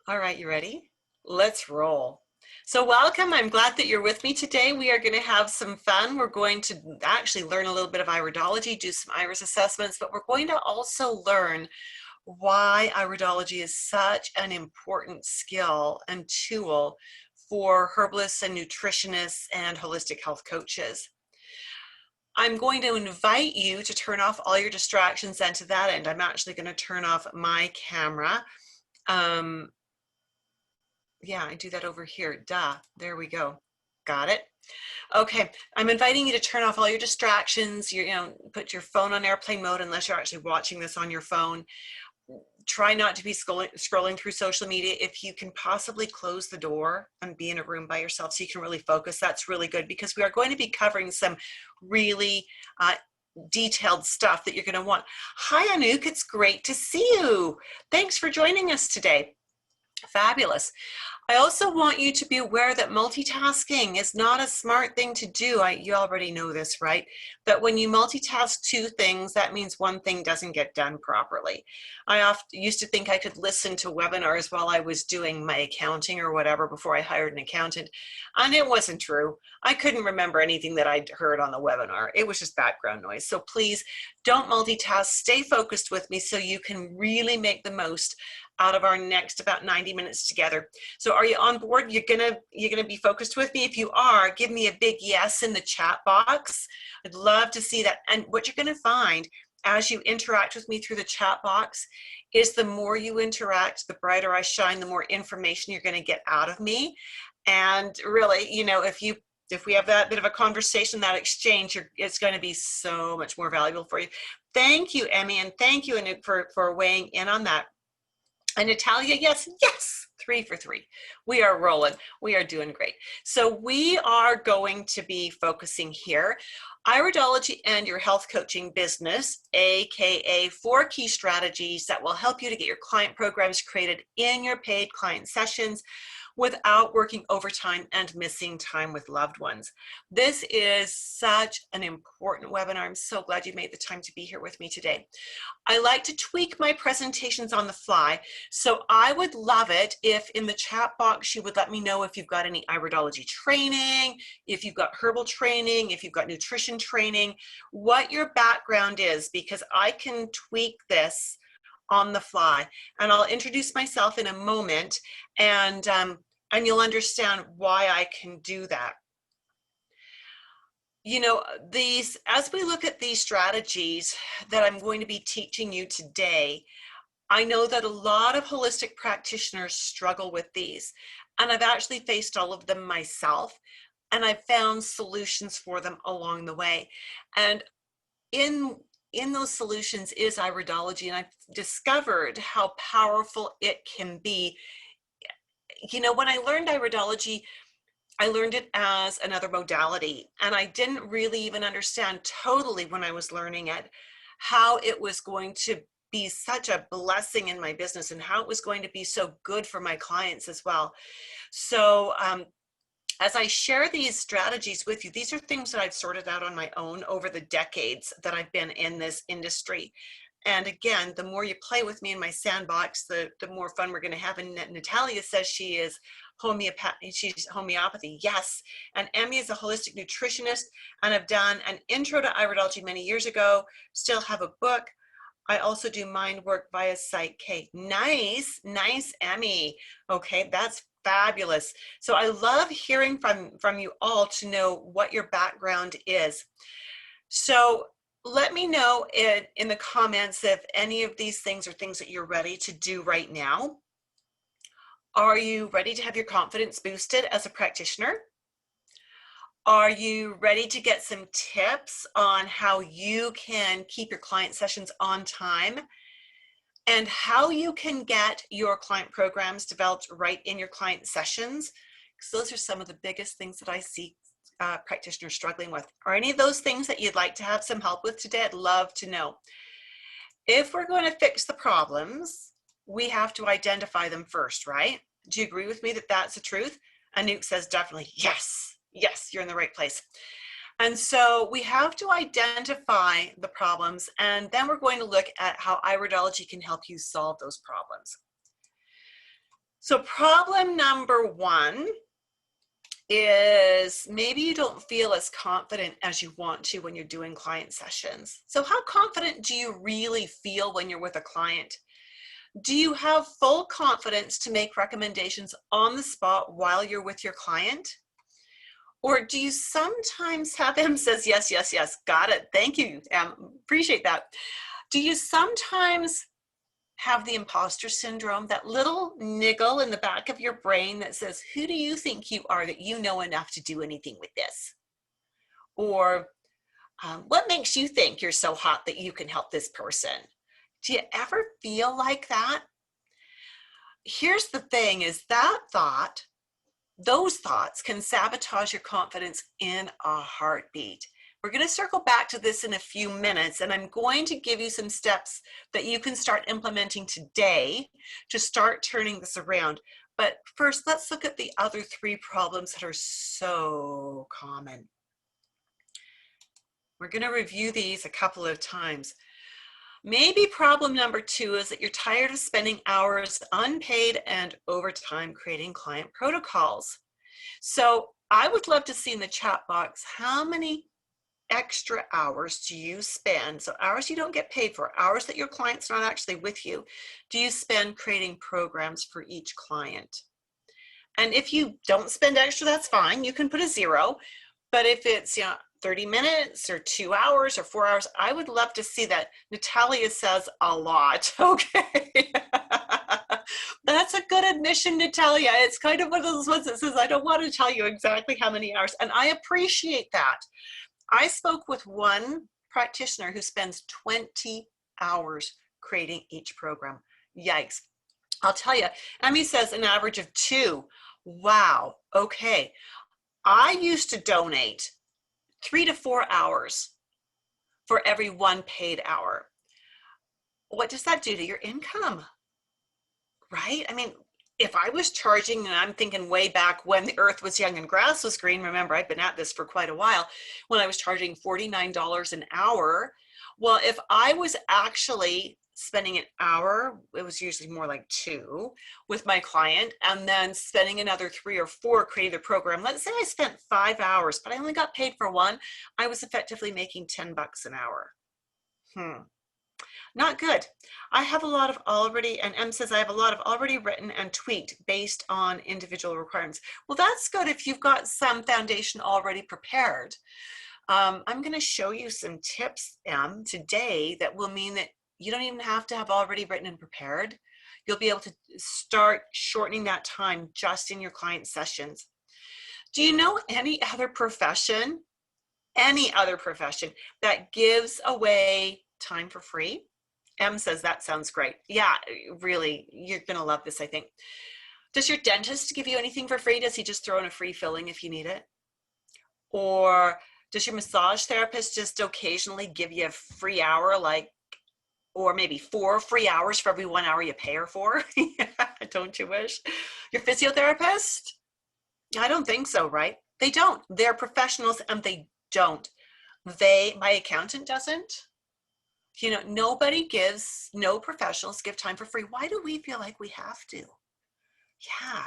All right, you ready? Let's roll. So welcome. I'm glad that you're with me today. We are going to have some fun. We're going to actually learn a little bit of iridology, do some iris assessments, but we're going to also learn why iridology is such an important skill and tool for herbalists and nutritionists and holistic health coaches. I'm going to invite you to turn off all your distractions, and to that end, I'm actually going to turn off my camera. Yeah, I do that over here. Duh. There we go. Got it. Okay, I'm inviting you to turn off all your distractions. Put your phone on airplane mode unless you're actually watching this on your phone. Try not to be scrolling through social media. If you can possibly close the door and be in a room by yourself so you can really focus, that's really good, because we are going to be covering some really detailed stuff that you're going to want. Hi, Anouk. It's great to see you. Thanks for joining us today. Fabulous. I also want you to be aware that multitasking is not a smart thing to do. You already know this, right? That when you multitask two things, that means one thing doesn't get done properly. I often used to think I could listen to webinars while I was doing my accounting or whatever before I hired an accountant, and it wasn't true. I couldn't remember anything that I'd heard on the webinar. It was just background noise. So please don't multitask. Stay focused with me so you can really make the most out of our next about 90 minutes together. So are you on board? You're gonna be focused with me? If you are, give me a big yes in the chat box. I'd love to see that. And what you're gonna find as you interact with me through the chat box is the more you interact, the brighter I shine, the more information you're gonna get out of me. And really, if we have that bit of a conversation, that exchange, it's going to be so much more valuable for you. Thank you, Emmy, and thank you, Anouk, for weighing in on that. And Natalia, yes, 3 for 3. We are rolling. We are doing great. So we are going to be focusing here, iridology and your health coaching business, AKA 4 key strategies that will help you to get your client programs created in your paid client sessions without working overtime and missing time with loved ones. This is such an important webinar. I'm so glad you made the time to be here with me today. I like to tweak my presentations on the fly, so I would love it if in the chat box you would let me know if you've got any iridology training, if you've got herbal training, if you've got nutrition training, what your background is, because I can tweak this on the fly. And I'll introduce myself in a moment, and you'll understand why I can do that. As we look at these strategies that I'm going to be teaching you today, I know that a lot of holistic practitioners struggle with these, and I've actually faced all of them myself, and I've found solutions for them along the way. And in those solutions is iridology, and I've discovered how powerful it can be. When I learned iridology, I learned it as another modality, and I didn't really even understand totally when I was learning it how it was going to be such a blessing in my business and how it was going to be so good for my clients as well. So as I share these strategies with you, these are things that I've sorted out on my own over the decades that I've been in this industry. And again, the more you play with me in my sandbox, the more fun we're going to have. And Natalia says she is she's homeopathy. Yes. And Emmy is a holistic nutritionist, and I've done an intro to iridology many years ago, still have a book. I also do mind work via Site K. Nice, Emmy. Okay, that's fabulous. So I love hearing from you all to know what your background is. So let me know in the comments if any of these things are things that you're ready to do right now. Are you ready to have your confidence boosted as a practitioner? Are you ready to get some tips on how you can keep your client sessions on time and how you can get your client programs developed right in your client sessions? Because those are some of the biggest things that I see practitioners struggling with. Are any of those things that you'd like to have some help with today? I'd love to know. If we're going to fix the problems, we have to identify them first, right? Do you agree with me that that's the truth? Anouk says definitely, yes, you're in the right place. And so we have to identify the problems, and then we're going to look at how iridology can help you solve those problems. So problem number one is maybe you don't feel as confident as you want to when you're doing client sessions. So how confident do you really feel when you're with a client? Do you have full confidence to make recommendations on the spot while you're with your client? Or do you sometimes have him says, yes, yes, yes, got it, thank you, appreciate that. Do you sometimes have the imposter syndrome, that little niggle in the back of your brain that says, who do you think you are that you know enough to do anything with this? Or what makes you think you're so hot that you can help this person? Do you ever feel like that? Here's the thing is that those thoughts can sabotage your confidence in a heartbeat. We're going to circle back to this in a few minutes, and I'm going to give you some steps that you can start implementing today to start turning this around. But first, let's look at the other three problems that are so common. We're going to review these a couple of times. Maybe problem number two is that you're tired of spending hours unpaid and overtime creating client protocols. So I would love to see in the chat box, how many extra hours do you spend? So hours you don't get paid for, hours that your client's not actually with you, do you spend creating programs for each client? And if you don't spend extra, that's fine. You can put a 0. But if it's 30 minutes or 2 hours or 4 hours, I would love to see that. Natalia says a lot. Okay. That's a good admission, Natalia. It's kind of one of those ones that says, I don't want to tell you exactly how many hours. And I appreciate that. I spoke with one practitioner who spends 20 hours creating each program. Yikes. I'll tell you, Emmy says an average of 2. Wow. Okay. I used to donate 3 to 4 hours for every 1 paid hour. What does that do to your income? Right? I mean, if I was charging, and I'm thinking way back when the earth was young and grass was green, remember I've been at this for quite a while, when I was charging $49 an hour. Well, if I was actually spending an hour, it was usually more like 2 with my client, and then spending another 3 or 4 creating the program. Let's say I spent 5 hours, but I only got paid for 1. I was effectively making $10 an hour. Not good. I have a lot of already, and M says I have a lot of already written and tweaked based on individual requirements. Well, that's good if you've got some foundation already prepared. I'm going to show you some tips, M, today that will mean that you don't even have to have already written and prepared. You'll be able to start shortening that time just in your client sessions. Do you know any other profession that gives away time for free? M says that sounds great. Yeah, really, you're going to love this, I think. Does your dentist give you anything for free? Does he just throw in a free filling if you need it? Or does your massage therapist just occasionally give you a free hour, or maybe 4 free hours for every 1 hour you pay her for? Don't you wish? Your physiotherapist? I don't think so, right? They don't. They're professionals and they don't. My accountant doesn't. No professionals give time for free. Why do we feel like we have to? Yeah.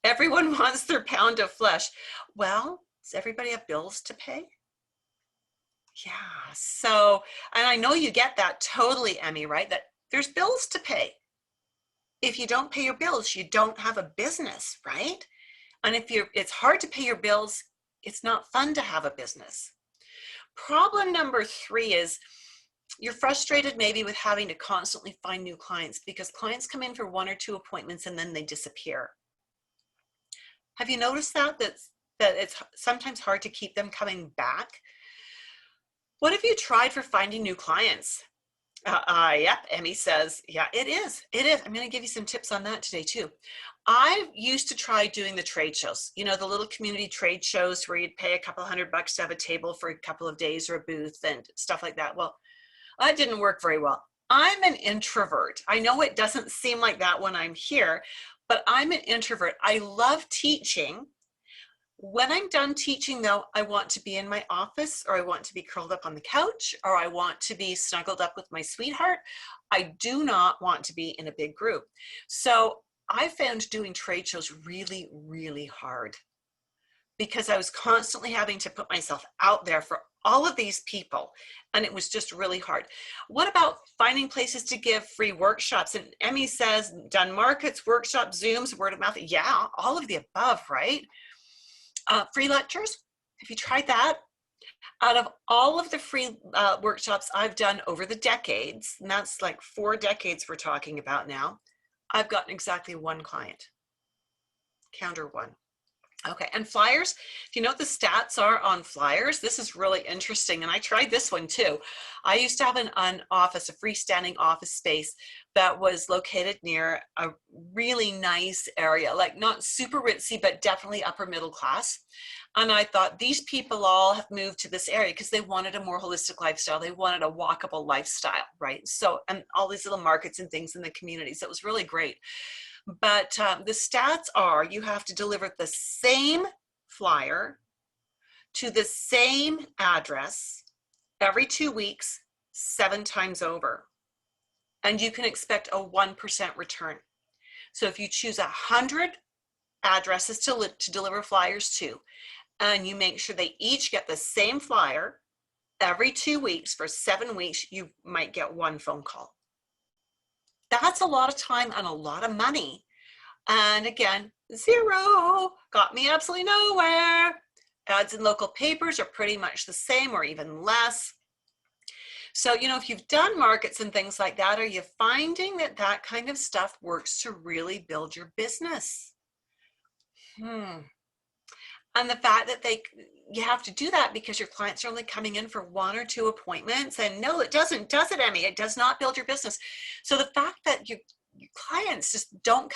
Everyone wants their pound of flesh. Well, does everybody have bills to pay? Yeah. So, and I know you get that totally, Emmy, right? That there's bills to pay. If you don't pay your bills, you don't have a business, right? And it's hard to pay your bills, it's not fun to have a business. Problem number 3 is you're frustrated maybe with having to constantly find new clients because clients come in for 1 or 2 appointments and then they disappear. Have you noticed that it's sometimes hard to keep them coming back? What have you tried for finding new clients? Yep, Emmy says, yeah, it is. I'm going to give you some tips on that today too. I used to try doing the trade shows, the little community trade shows where you'd pay a couple $100 to have a table for a couple of days or a booth and stuff like that. Well, that didn't work very well. I'm an introvert. I know it doesn't seem like that when I'm here, but I'm an introvert. I love teaching. When I'm done teaching though, I want to be in my office, or I want to be curled up on the couch, or I want to be snuggled up with my sweetheart. I do not want to be in a big group. So I found doing trade shows really, really hard, because I was constantly having to put myself out there for all of these people, and it was just really hard. What about finding places to give free workshops? And Emmy says, done markets, workshops, Zooms, word of mouth. Yeah, all of the above, right? Free lectures, have you tried that? Out of all of the free workshops I've done over the decades, and that's like 4 decades we're talking about now, I've gotten exactly 1 client. Counter 1. Okay, and flyers, if you know what the stats are on flyers, this is really interesting, and I tried this one too. I used to have an office, a freestanding office space that was located near a really nice area, like not super ritzy, but definitely upper middle class. And I thought, these people all have moved to this area because they wanted a more holistic lifestyle. They wanted a walkable lifestyle, right? So, and all these little markets and things in the communities. So it was really great. But the stats are, you have to deliver the same flyer to the same address every 2 weeks, 7 times over. And you can expect a 1% return. So if you choose 100 addresses to deliver flyers to, and you make sure they each get the same flyer every 2 weeks for 7 weeks, you might get 1 phone call. That's a lot of time and a lot of money. And again, 0 got me absolutely nowhere. Ads in local papers are pretty much the same or even less. So, you know, if you've done markets and things like that, are you finding that that kind of stuff works to really build your business? And the fact that you have to do that because your clients are only coming in for 1 or 2 appointments, and no, it doesn't, does it, Emmy? It does not build your business. So the fact that your clients just don't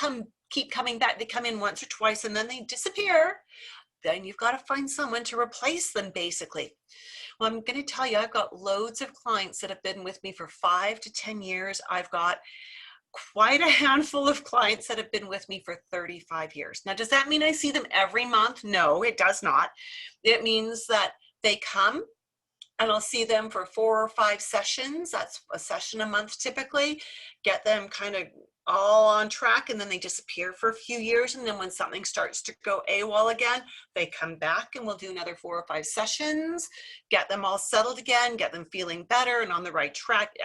keep coming back, they come in once or twice and then they disappear, then you've got to find someone to replace them, basically. Well, I'm going to tell you, I've got loads of clients that have been with me for 5 to 10 years. I've got quite a handful of clients that have been with me for 35 years. Now, does that mean I see them every month? No, it does not. It means that they come and I'll see them for 4 or 5 sessions. That's a session a month typically. Get them kind of all on track, and then they disappear for a few years. And then when something starts to go AWOL again, they come back and we'll do another 4 or 5 sessions, get them all settled again, get them feeling better and on the right track.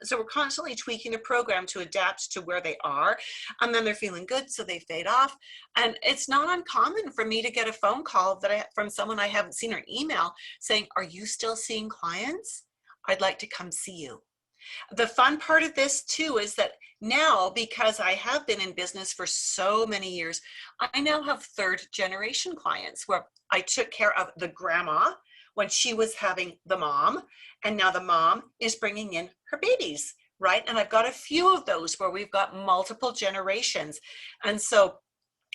So we're constantly tweaking the program to adapt to where they are. And then they're feeling good, so they fade off. And it's not uncommon for me to get a phone call from someone I haven't seen, or email saying, are you still seeing clients? I'd like to come see you. The fun part of this too is that now, because I have been in business for so many years, I now have 3rd generation clients where I took care of the grandma when she was having the mom, and now the mom is bringing in her babies, right? And I've got a few of those where we've got multiple generations. And so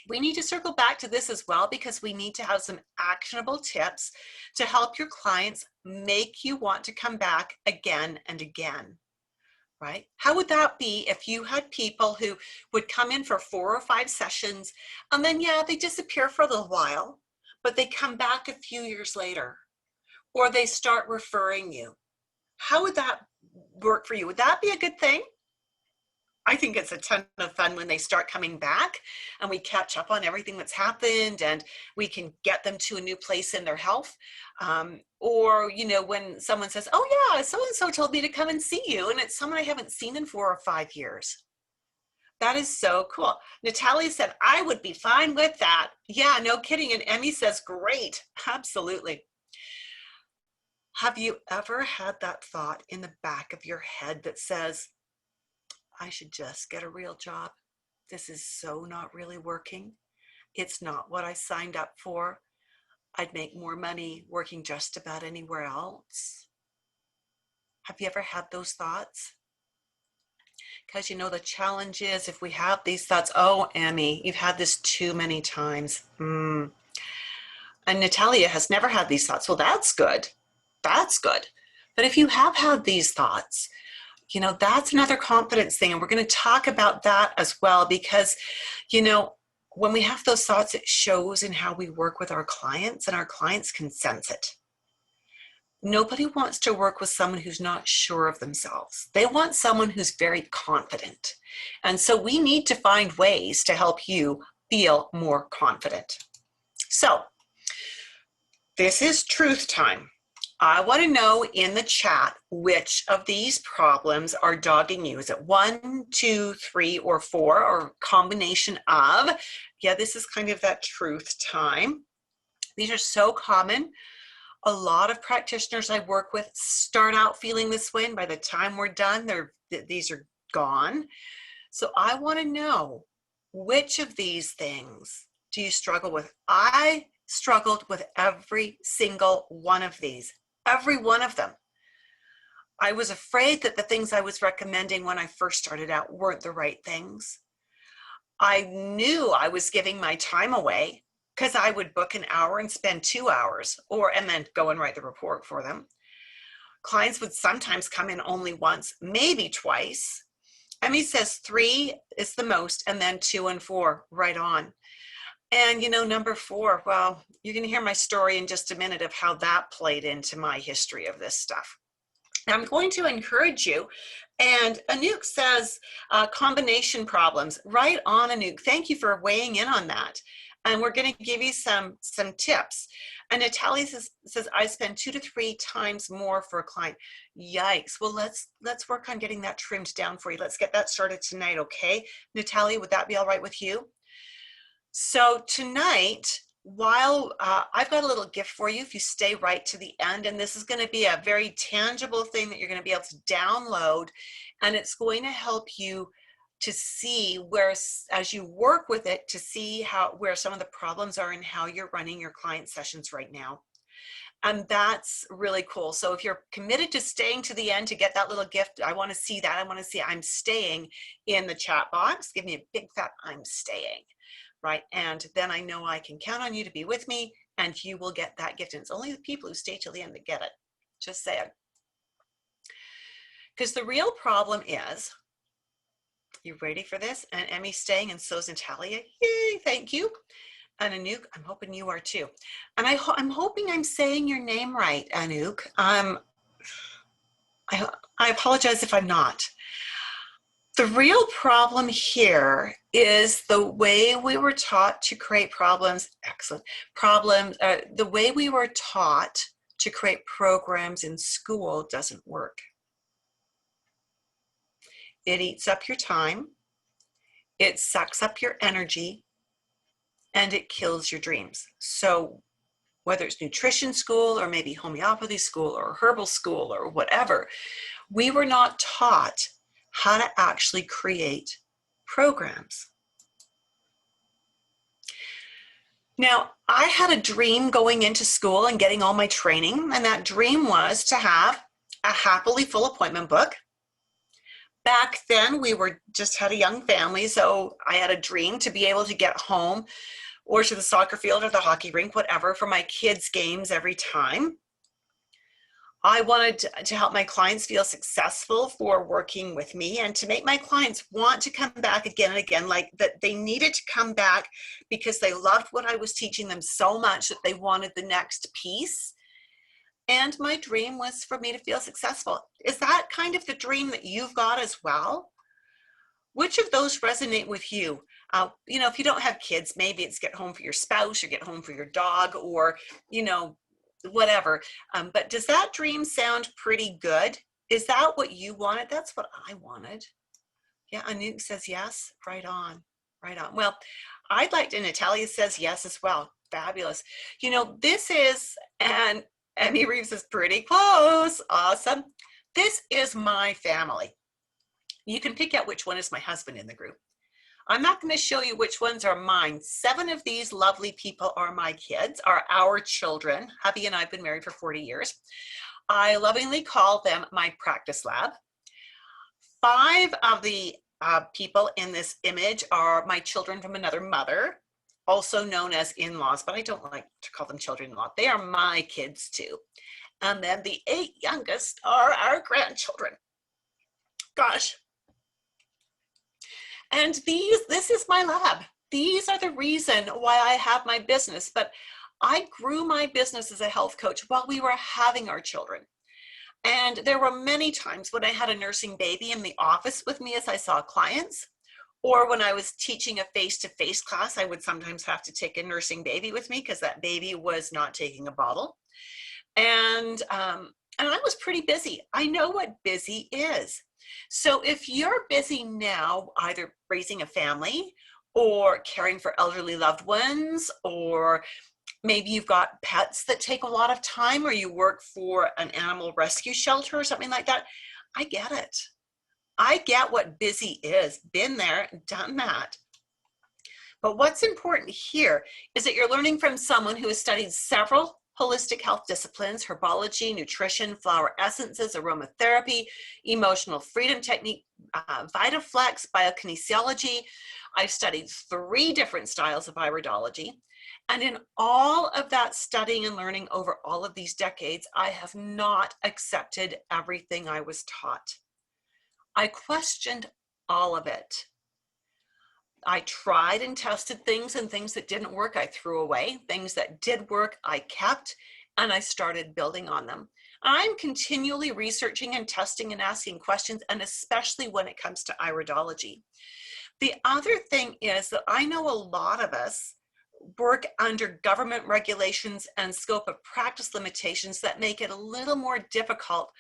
we need to circle back to this as well, because we need to have some actionable tips to help your clients make you want to come back again and again, right? How would that be if you had people who would come in for 4 or 5 sessions, and then, yeah, they disappear for a little while, but they come back a few years later, or they start referring you? How would that work for you? Would that be a good thing? I think it's a ton of fun when they start coming back and we catch up on everything that's happened, and we can get them to a new place in their health. Or, you know, when someone says, oh yeah, so-and-so told me to come and see you, and it's someone I haven't seen in 4 or 5 years. That is so cool. Natalia said, I would be fine with that. Yeah, no kidding. And Emmy says, great, absolutely. Have you ever had that thought in the back of your head that says, I should just get a real job? This is so not really working. It's not what I signed up for. I'd make more money working just about anywhere else. Have you ever had those thoughts? Because, you know, the challenge is, if we have these thoughts, oh, Emmy, you've had this too many times. And Natalia has never had these thoughts. Well, that's good. That's good. But if you have had these thoughts, you know, that's another confidence thing. And we're going to talk about that as well, because, you know, when we have those thoughts, it shows in how we work with our clients, and our clients can sense it. Nobody wants to work with someone who's not sure of themselves. They want someone who's very confident. And so we need to find ways to help you feel more confident. So this is truth time. I want to know in the chat which of these problems are dogging you. Is it 1, 2, 3, or 4, or combination of? Yeah, this is kind of that truth time. These are so common. A lot of practitioners I work with start out feeling this way, and by the time we're done, these are gone. So I want to know, which of these things do you struggle with? I struggled with every single one of these. Every one of them. I was afraid that the things I was recommending when I first started out weren't the right things. I knew I was giving my time away because I would book an hour and spend 2 hours and then go and write the report for them. Clients would sometimes come in only once, maybe twice. Emmy says 3 is the most, and then 2 and 4 right on. And number 4, well, you're going to hear my story in just a minute of how that played into my history of this stuff. I'm going to encourage you. And Anouk says combination problems. Right on, Anouk. Thank you for weighing in on that. And we're going to give you some tips. And Natalia says I spend 2 to 3 times more for a client. Yikes. Well, let's work on getting that trimmed down for you. Let's get that started tonight, okay? Natalia, would that be all right with you? So tonight, while I've got a little gift for you if you stay right to the end, and this is going to be a very tangible thing that you're going to be able to download, and it's going to help you to see where, as you work with it, to see where some of the problems are and how you're running your client sessions right now. And that's really cool. So if you're committed to staying to the end to get that little gift, I want to see that. I want to see I'm staying in the chat box. Give me a big fat I'm staying. Right? And then I know I can count on you to be with me, and you will get that gift. And it's only the people who stay till the end that get it. Just saying. Because the real problem is, you ready for this? And Emmy's staying, and so's Natalia. Yay, thank you. And Anouk, I'm hoping you are too. And I'm hoping I'm saying your name right, Anouk. I apologize if I'm not. The real problem here is the way we were taught to create problems. Excellent. Problems. The way we were taught to create programs in school doesn't work. It eats up your time. It sucks up your energy, and it kills your dreams. So whether it's nutrition school or maybe homeopathy school or herbal school or whatever, we were not taught how to actually create programs. Now, I had a dream going into school and getting all my training, and that dream was to have a happily full appointment book. Back then, we just had a young family, so I had a dream to be able to get home or to the soccer field or the hockey rink, whatever, for my kids' games every time. I wanted to help my clients feel successful for working with me, and to make my clients want to come back again and again, like that they needed to come back because they loved what I was teaching them so much that they wanted the next piece. And my dream was for me to feel successful. Is that kind of the dream that you've got as well? Which of those resonate with you? If you don't have kids, maybe it's get home for your spouse or get home for your dog, or, whatever. But does that dream sound pretty good? Is that what you wanted? That's what I wanted. Yeah, Anouk says yes. Right on. Right on. Well, I'd like to, Natalia says yes as well. Fabulous. This is, and Emmy Reeves is pretty close. Awesome. This is my family. You can pick out which one is my husband in the group. I'm not going to show you which ones are mine. 7 of these lovely people are my kids, are our children. Hubby and I have been married for 40 years. I lovingly call them my practice lab. 5 of the people in this image are my children from another mother, also known as in-laws, but I don't like to call them children-in-law. They are my kids too. And then the 8 youngest are our grandchildren. Gosh. And this is my lab. these are the reason why I have my business. But I grew my business as a health coach while we were having our children. And there were many times when I had a nursing baby in the office with me as I saw clients, or when I was teaching a face-to-face class, I would sometimes have to take a nursing baby with me because that baby was not taking a bottle. And I was pretty busy. I know what busy is. So if you're busy now, either raising a family or caring for elderly loved ones, or maybe you've got pets that take a lot of time, or you work for an animal rescue shelter or something like that, I get it. I get what busy is. Been there, done that. But what's important here is that you're learning from someone who has studied several holistic health disciplines: herbology, nutrition, flower essences, aromatherapy, emotional freedom technique, Vitaflex, biokinesiology. I've studied 3 different styles of iridology. And in all of that studying and learning over all of these decades, I have not accepted everything I was taught. I questioned all of it. I tried and tested things, and things that didn't work, I threw away. Things that did work, I kept, and I started building on them. I'm continually researching and testing and asking questions, and especially when it comes to iridology. The other thing is that I know a lot of us work under government regulations and scope of practice limitations that make it a little more difficult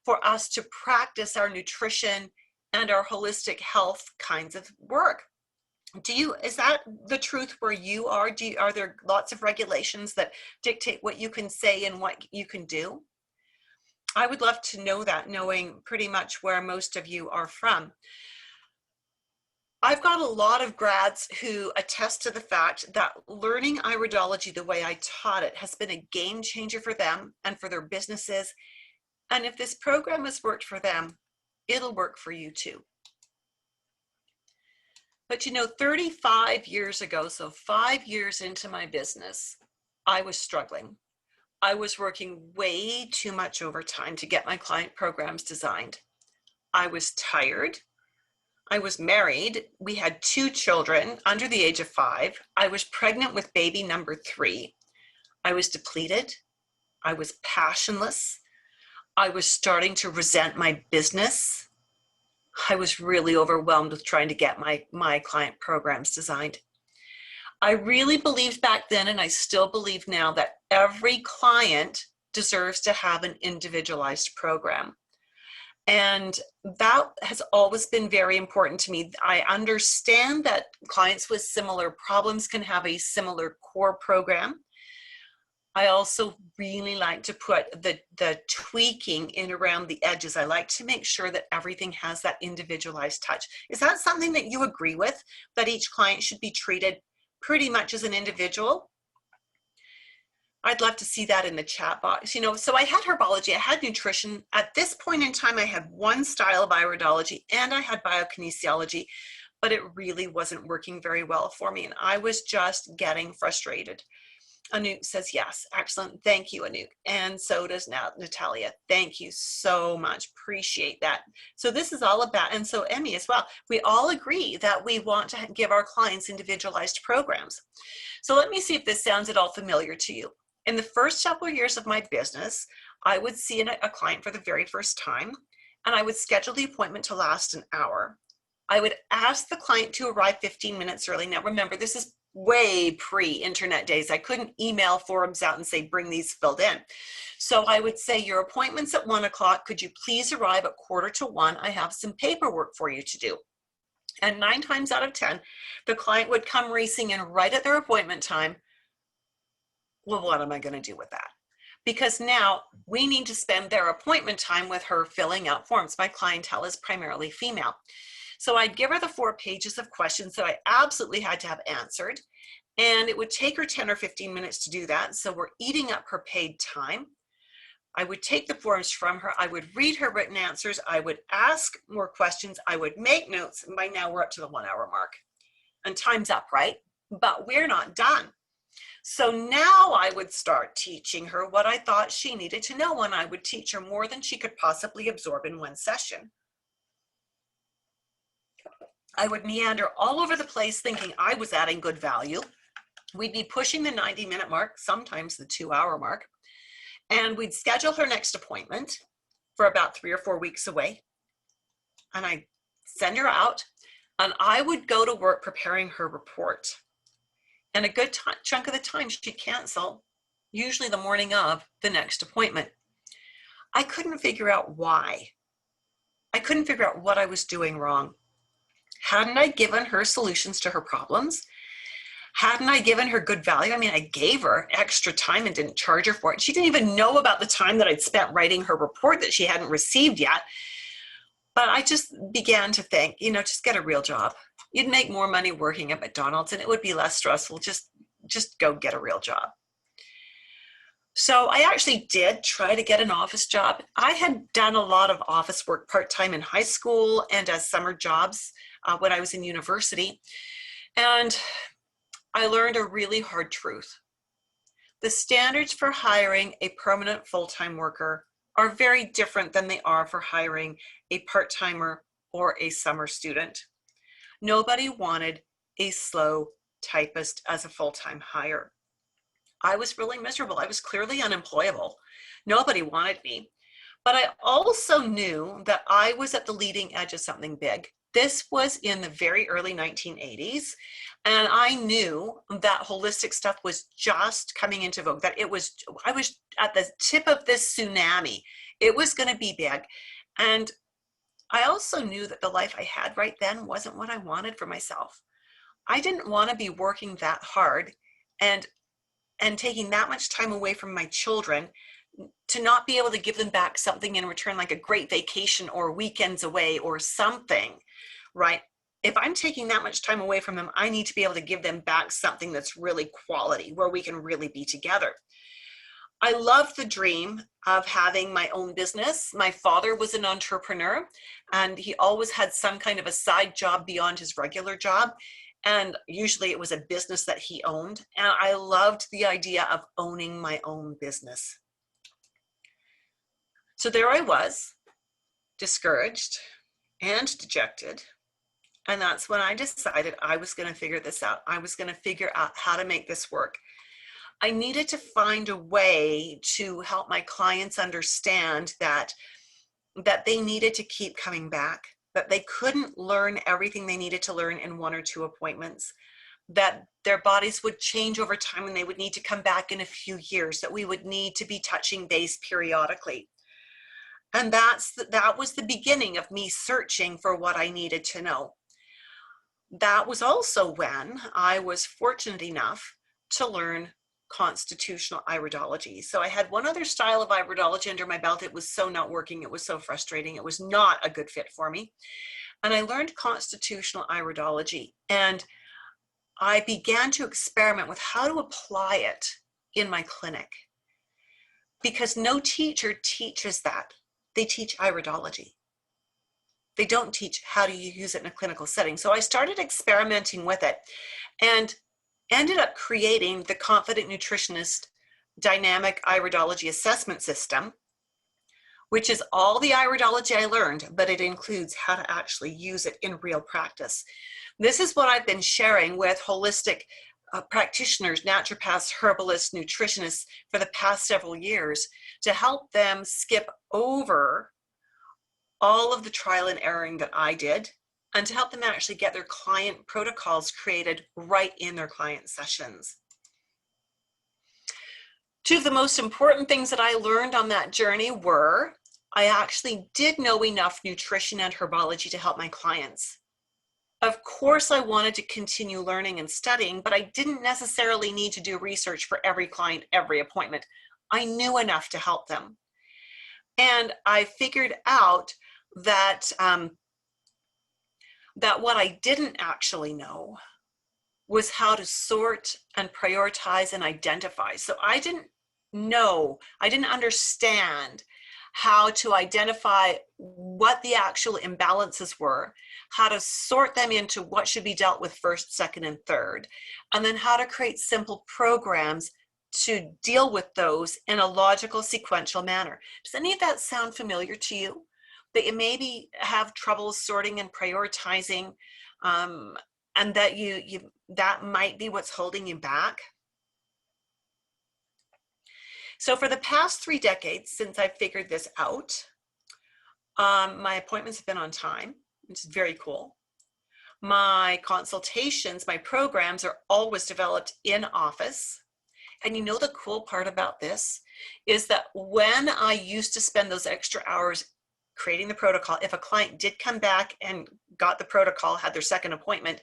for us to practice our nutrition and our holistic health kinds of work. Is that the truth where you are? Are there lots of regulations that dictate what you can say and what you can do? I would love to know that, knowing pretty much where most of you are from. I've got a lot of grads who attest to the fact that learning iridology the way I taught it has been a game changer for them and for their businesses. And if this program has worked for them, it'll work for you too. But 35 years ago, so 5 years into my business, I was struggling. I was working way too much overtime to get my client programs designed. I was tired. I was married. We had 2 children under the age of 5. I was pregnant with baby number 3. I was depleted. I was passionless. I was starting to resent my business. I was really overwhelmed with trying to get my client programs designed. I really believed back then, and I still believe now, that every client deserves to have an individualized program. And that has always been very important to me. I understand that clients with similar problems can have a similar core program. I also really like to put the tweaking in around the edges. I like to make sure that everything has that individualized touch. Is that something that you agree with, that each client should be treated pretty much as an individual? I'd love to see that in the chat box. So I had herbology, I had nutrition. At this point in time, I had 1 style of iridology and I had biokinesiology, but it really wasn't working very well for me. And I was just getting frustrated. Anouk says, yes, excellent. Thank you, Anouk. And so does now Natalia. Thank you so much. Appreciate that. So this is all about, and so Emmy as well, we all agree that we want to give our clients individualized programs. So let me see if this sounds at all familiar to you. In the first several years of my business, I would see a client for the very first time, and I would schedule the appointment to last an hour. I would ask the client to arrive 15 minutes early. Now remember, this is way pre-internet days. I couldn't email forms out and say, bring these filled in. So I would say, your appointment's at 1 o'clock. Could you please arrive at 1:45? I have some paperwork for you to do. And 9 times out of 10, the client would come racing in right at their appointment time. Well, what am I going to do with that? Because now we need to spend their appointment time with her filling out forms. My clientele is primarily female. So I'd give her the 4 pages of questions that I absolutely had to have answered. And it would take her 10 or 15 minutes to do that. So we're eating up her paid time. I would take the forms from her. I would read her written answers. I would ask more questions. I would make notes. And by now we're up to the 1-hour mark. And time's up, right? But we're not done. So now I would start teaching her what I thought she needed to know, and I would teach her more than she could possibly absorb in 1 session. I would meander all over the place thinking I was adding good value. We'd be pushing the 90-minute mark, sometimes the 2-hour mark, and we'd schedule her next appointment for about 3 or 4 weeks away. And I'd send her out, and I would go to work preparing her report. And a good chunk of the time she'd cancel, usually the morning of the next appointment. I couldn't figure out why. I couldn't figure out what I was doing wrong. Hadn't I given her solutions to her problems? Hadn't I given her good value? I mean, I gave her extra time and didn't charge her for it. She didn't even know about the time that I'd spent writing her report that she hadn't received yet. But I just began to think, you know, just get a real job. You'd make more money working at McDonald's and it would be less stressful. Just go get a real job. So I actually did try to get an office job. I had done a lot of office work part-time in high school and as summer jobs when I was in university. And I learned a really hard truth. The standards for hiring a permanent full-time worker are very different than they are for hiring a part-timer or a summer student. Nobody wanted a slow typist as a full-time hire. I was really miserable. I was clearly unemployable. Nobody wanted me. But I also knew that I was at the leading edge of something big. This was in the very early 1980s. And I knew that holistic stuff was just coming into vogue, that I was at the tip of this tsunami. It was going to be big. And I also knew that the life I had right then wasn't what I wanted for myself. I didn't want to be working that hard and taking that much time away from my children to not be able to give them back something in return, like a great vacation or weekends away or something, right? If I'm taking that much time away from them, I need to be able to give them back something that's really quality, where we can really be together. I love the dream of having my own business. My father was an entrepreneur, and he always had some kind of a side job beyond his regular job. And usually it was a business that he owned. And I loved the idea of owning my own business. So there I was, discouraged and dejected. And that's when I decided I was going to figure this out. I was going to figure out how to make this work. I needed to find a way to help my clients understand that they needed to keep coming back, that they couldn't learn everything they needed to learn in 1 or 2 appointments, that their bodies would change over time and they would need to come back in a few years, that we would need to be touching base periodically. And that was the beginning of me searching for what I needed to know. That was also when I was fortunate enough to learn constitutional iridology. So I had one other style of iridology under my belt. It was so not working. It was so frustrating. It was not a good fit for me. And I learned constitutional iridology, and I began to experiment with how to apply it in my clinic, because no teacher teaches that. They teach iridology. They don't teach how to use it in a clinical setting. So I started experimenting with it and ended up creating the Confident Nutritionist Dynamic Iridology Assessment System, which is all the iridology I learned, but it includes how to actually use it in real practice. This is what I've been sharing with holistic practitioners, naturopaths, herbalists, nutritionists for the past several years to help them skip over all of the trial and erroring that I did, and to help them actually get their client protocols created right in their client sessions. 2 of the most important things that I learned on that journey were, I actually did know enough nutrition and herbology to help my clients. Of course, I wanted to continue learning and studying, but I didn't necessarily need to do research for every client, every appointment. I knew enough to help them. And I figured out that what I didn't actually know was how to sort and prioritize and identify. So I didn't understand how to identify what the actual imbalances were, how to sort them into what should be dealt with first, second, and third, and then how to create simple programs to deal with those in a logical, sequential manner. Does any of that sound familiar to you? That you maybe have trouble sorting and prioritizing and that that might be what's holding you back. So for the past 3 decades since I figured this out, my appointments have been on time, which is very cool. My consultations, my programs are always developed in office. And you know the cool part about this is that when I used to spend those extra hours creating the protocol, if a client did come back and got the protocol, had their second appointment,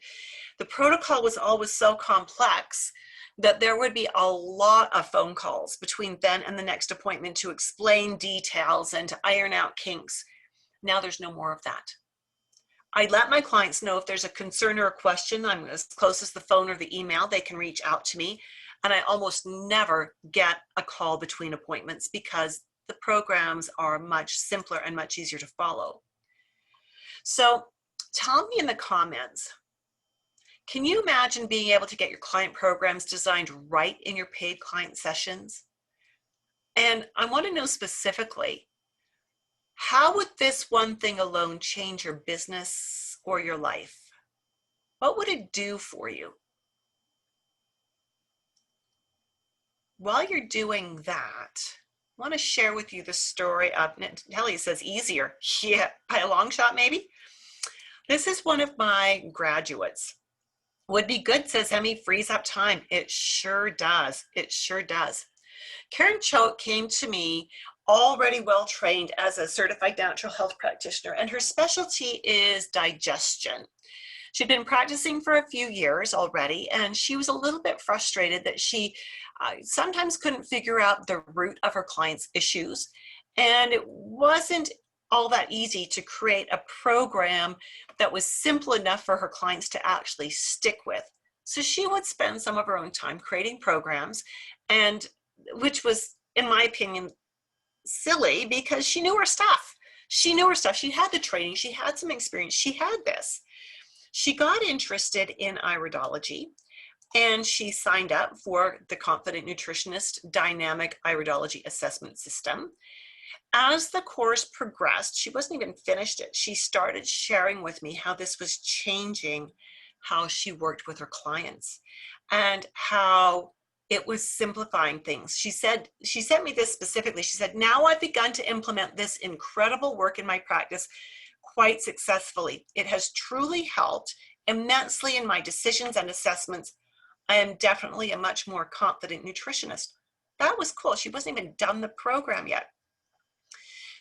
the protocol was always so complex that there would be a lot of phone calls between then and the next appointment to explain details and to iron out kinks. Now there's no more of that. I let my clients know if there's a concern or a question, I'm as close as the phone or the email, they can reach out to me. And I almost never get a call between appointments because the programs are much simpler and much easier to follow. So tell me in the comments, can you imagine being able to get your client programs designed right in your paid client sessions? And I want to know specifically, how would this one thing alone change your business or your life? What would it do for you? While you're doing that, I want to share with you the story of, Kelly says easier. Yeah, by a long shot maybe. This is one of my graduates. Would be good, says Emmy, frees up time. It sure does. It sure does. Karen Choate came to me already well trained as a certified natural health practitioner, and her specialty is digestion. She'd been practicing for a few years already, and she was a little bit frustrated that she sometimes couldn't figure out the root of her clients' issues, and it wasn't all that easy to create a program that was simple enough for her clients to actually stick with. So she would spend some of her own time creating programs, and which was, in my opinion, silly because she knew her stuff. She knew her stuff. She had the training. She had some experience. She had this. She got interested in Iridology, and she signed up for the Confident Nutritionist Dynamic Iridology Assessment System. As the course progressed, she wasn't even finished it. She started sharing with me how this was changing how she worked with her clients and how it was simplifying things. She sent me this specifically. She said, now I've begun to implement this incredible work in my practice quite successfully. It has truly helped immensely in my decisions and assessments. I am definitely a much more confident nutritionist. That was cool. She wasn't even done the program yet.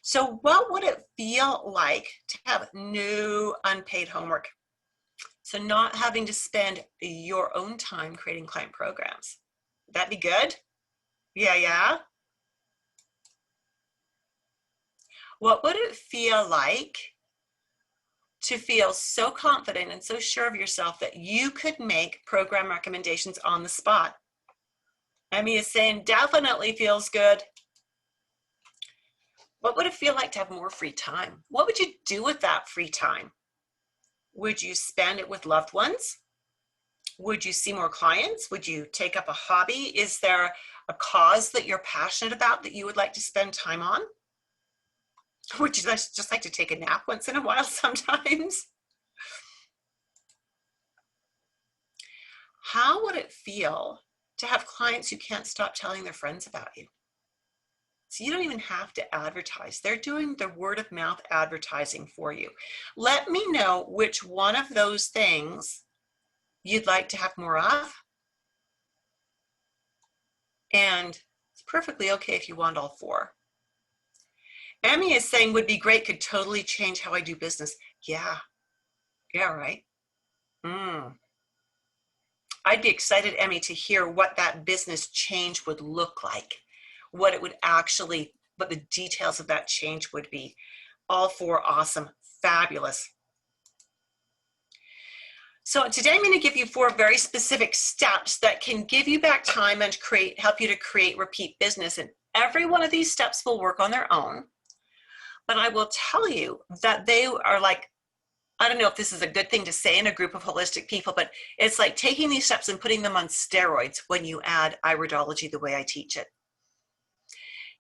So what would it feel like to have no unpaid homework? So not having to spend your own time creating client programs. Would that be good? Yeah. What would it feel like to feel so confident and so sure of yourself that you could make program recommendations on the spot? Emmy is saying definitely feels good. What would it feel like to have more free time? What would you do with that free time? Would you spend it with loved ones? Would you see more clients? Would you take up a hobby? Is there a cause that you're passionate about that you would like to spend time on? Would you just like to take a nap once in a while sometimes? How would it feel to have clients who can't stop telling their friends about you? So you don't even have to advertise. They're doing the word of mouth advertising for you. Let me know which one of those things you'd like to have more of. And it's perfectly okay if you want all 4. Emmy is saying would be great, could totally change how I do business. Yeah, right. I'd be excited, Emmy, to hear what that business change would look like, what it would actually, what the details of that change would be. All 4 awesome, fabulous. So today I'm going to give you 4 very specific steps that can give you back time and help you to create repeat business. And every one of these steps will work on their own. But I will tell you that they are like, I don't know if this is a good thing to say in a group of holistic people, but it's like taking these steps and putting them on steroids when you add Iridology the way I teach it.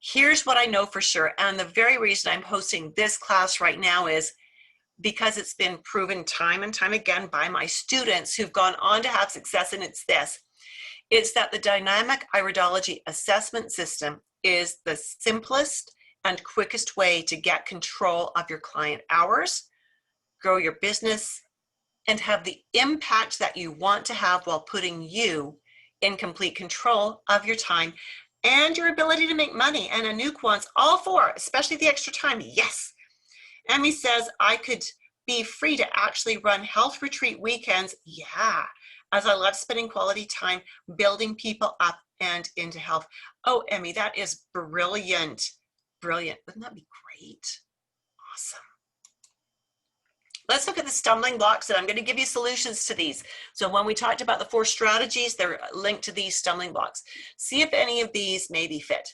Here's what I know for sure. And the very reason I'm hosting this class right now is because it's been proven time and time again by my students who've gone on to have success, and it's this. It's that the dynamic iridology assessment system is the simplest and quickest way to get control of your client hours, grow your business, and have the impact that you want to have while putting you in complete control of your time and your ability to make money. And Anouk wants all four, especially the extra time. Yes. Emmy says, I could be free to actually run health retreat weekends. Yeah, as I love spending quality time building people up and into health. Oh, Emmy, that is brilliant. Brilliant. Wouldn't that be great? Awesome. Let's look at the stumbling blocks, and I'm going to give you solutions to these. So when we talked about the 4 strategies, they're linked to these stumbling blocks. See if any of these maybe fit.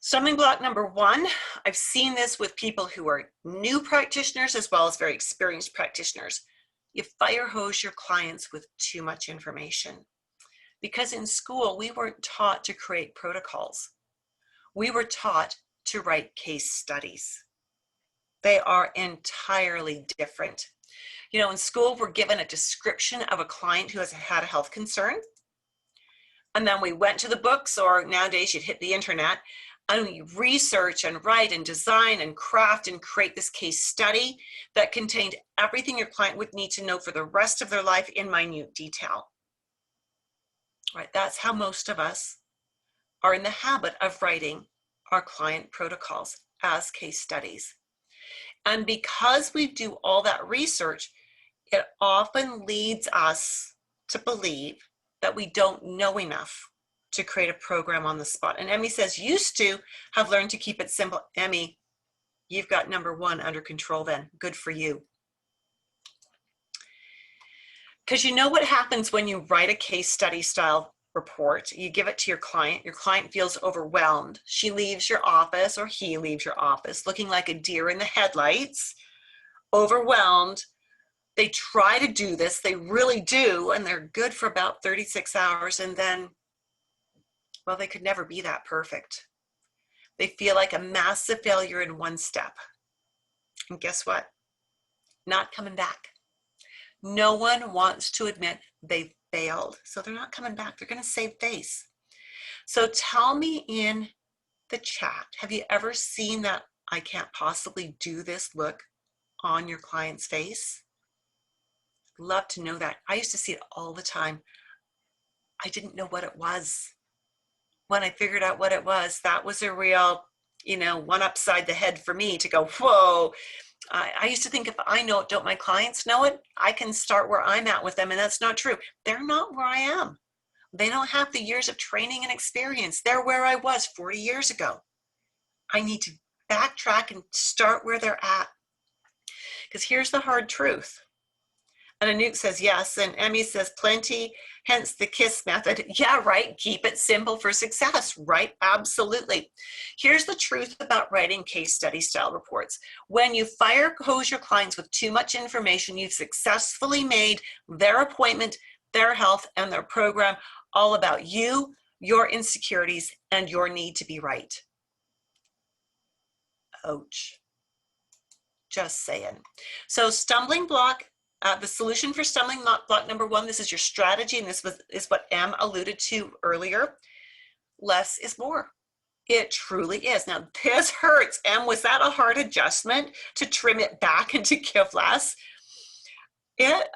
Stumbling block number 1, I've seen this with people who are new practitioners as well as very experienced practitioners. You fire hose your clients with too much information. Because in school, we weren't taught to create protocols. We were taught to write case studies. They are entirely different. You know, in school, we're given a description of a client who has had a health concern. And then we went to the books, or nowadays you'd hit the internet, and we research and write and design and craft and create this case study that contained everything your client would need to know for the rest of their life in minute detail. Right? That's how most of us are in the habit of writing our client protocols as case studies. And because we do all that research, it often leads us to believe that we don't know enough to create a program on the spot. And Emmy says, used to have learned to keep it simple. Emmy, you've got number 1 under control then. Good for you. Because you know what happens when you write a case study style report, you give it to your client feels overwhelmed. She leaves your office, or he leaves your office looking like a deer in the headlights, overwhelmed. They try to do this, they really do, and they're good for about 36 hours, and then, well, they could never be that perfect. They feel like a massive failure in one step. And guess what? Not coming back. No one wants to admit they failed, so they're not coming back. They're going to save face. So tell me in the chat, have you ever seen that I can't possibly do this look on your client's face? Love to know that. I used to see it all the time. I didn't know what it was. When I figured out what it was, that was a real, you know, one upside the head for me to go, whoa. I used to think, if I know it, don't my clients know it? I can start where I'm at with them, and that's not true. They're not where I am. They don't have the years of training and experience. They're where I was 40 years ago. I need to backtrack and start where they're at. Because here's the hard truth. And Anouk says yes, and Emmy says plenty, hence the KISS method. Yeah, right, keep it simple for success, right? Absolutely. Here's the truth about writing case study style reports. When you fire hose your clients with too much information, you've successfully made their appointment, their health, and their program all about you, your insecurities, and your need to be right. Ouch. Just saying. So stumbling block, the solution for stumbling block number 1, this is your strategy, and this is what Em alluded to earlier. Less is more. It truly is. Now this hurts. Em, was that a hard adjustment to trim it back and to give less? It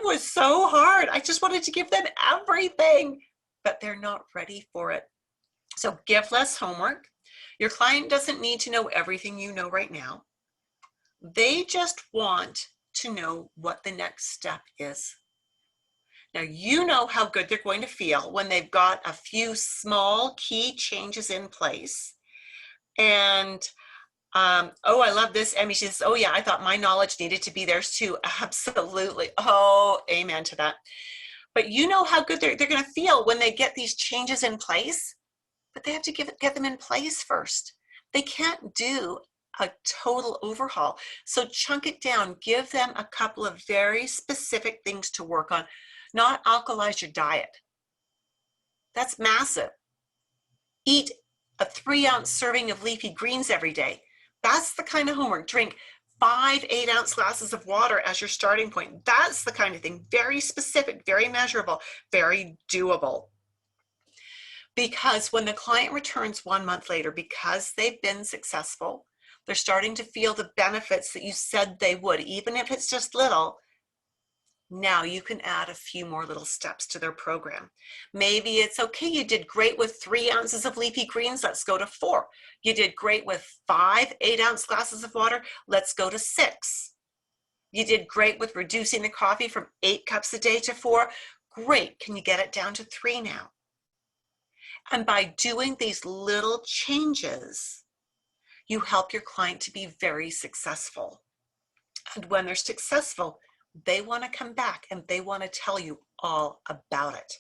was so hard. I just wanted to give them everything, but they're not ready for it. So give less homework. Your client doesn't need to know everything you know right now. They just want to know what the next step is. Now, you know how good they're going to feel when they've got a few small key changes in place. And, oh, I love this. Emmy, she says, oh yeah, I thought my knowledge needed to be theirs too. Absolutely. Oh, amen to that. But you know how good they're going to feel when they get these changes in place, but they have to get them in place first. They can't do a total overhaul. So chunk it down, give them a couple of very specific things to work on. Not alkalize your diet. That's massive. Eat a 3-ounce serving of leafy greens every day. That's the kind of homework. Drink 5 8-ounce glasses of water as your starting point. That's the kind of thing, very specific, very measurable, very doable. Because when the client returns 1 month later, because they've been successful, they're starting to feel the benefits that you said they would, even if it's just little. Now you can add a few more little steps to their program. Maybe it's okay, you did great with 3 ounces of leafy greens, let's go to 4. You did great with 5 8-ounce glasses of water, let's go to 6. You did great with reducing the coffee from 8 cups a day to 4. Great, can you get it down to 3 now? And by doing these little changes, you help your client to be very successful. And when they're successful, they want to come back and they want to tell you all about it.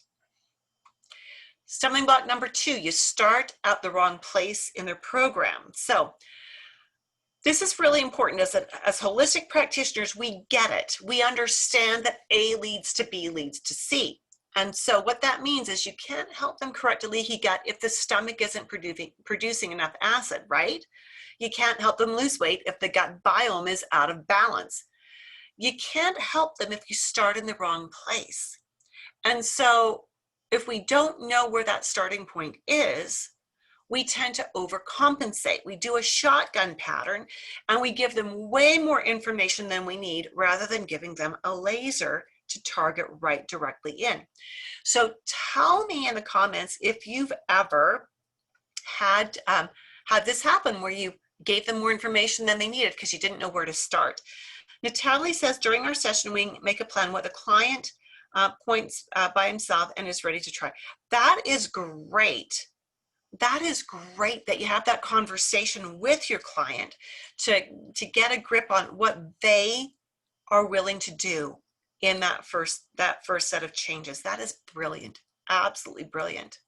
Stumbling block number 2, you start at the wrong place in their program. So this is really important. As holistic practitioners, we get it. We understand that A leads to B leads to C. And so what that means is you can't help them correct a leaky gut if the stomach isn't producing enough acid, right? You can't help them lose weight if the gut biome is out of balance. You can't help them if you start in the wrong place. And so if we don't know where that starting point is, we tend to overcompensate. We do a shotgun pattern and we give them way more information than we need rather than giving them a laser to target right directly in. So tell me in the comments if you've ever had this happen where you gave them more information than they needed because you didn't know where to start. Natalie says, during our session, we make a plan what the client points by himself and is ready to try. That is great. That is great that you have that conversation with your client to get a grip on what they are willing to do in that first set of changes. That is brilliant, absolutely brilliant.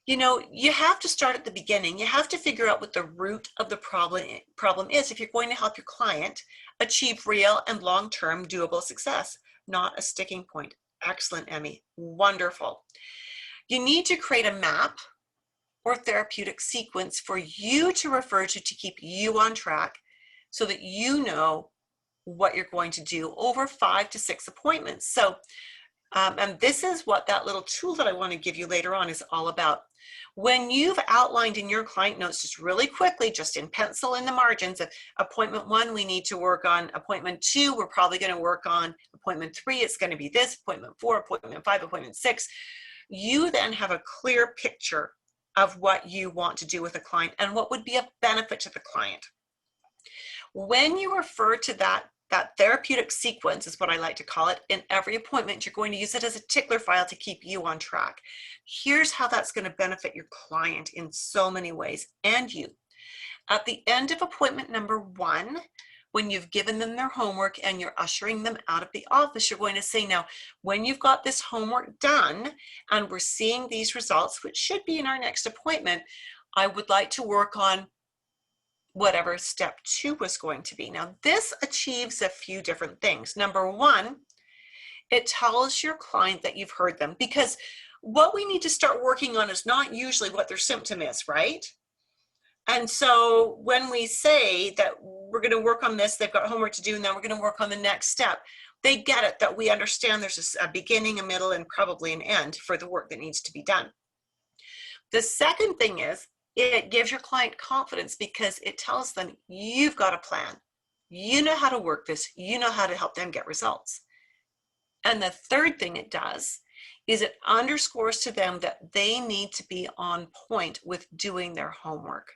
You know, you have to start at the beginning. You have to figure out what the root of the problem is if you're going to help your client achieve real and long-term doable success, not a sticking point. Excellent, Emmy. Wonderful. You need to create a map or therapeutic sequence for you to refer to keep you on track so that you know what you're going to do over 5 to 6 appointments. So, and this is what that little tool that I want to give you later on is all about. When you've outlined in your client notes just really quickly, just in pencil in the margins of appointment 1, we need to work on appointment 2, we're probably going to work on appointment 3, it's going to be this, appointment 4, appointment 5, appointment 6. You then have a clear picture of what you want to do with a client and what would be a benefit to the client. When you refer to that therapeutic sequence is what I like to call it, in every appointment, you're going to use it as a tickler file to keep you on track. Here's how that's going to benefit your client in so many ways and you. At the end of appointment number 1, when you've given them their homework and you're ushering them out of the office, you're going to say, now, when you've got this homework done and we're seeing these results, which should be in our next appointment, I would like to work on whatever step 2 was going to be. Now, this achieves a few different things. Number 1, it tells your client that you've heard them, because what we need to start working on is not usually what their symptom is, right? And so when we say that we're going to work on this, they've got homework to do, and then we're going to work on the next step, they get it, that we understand there's a beginning, a middle, and probably an end for the work that needs to be done. The second thing is, it gives your client confidence because it tells them you've got a plan. You know how to work this. You know how to help them get results. And the third thing it does is it underscores to them that they need to be on point with doing their homework.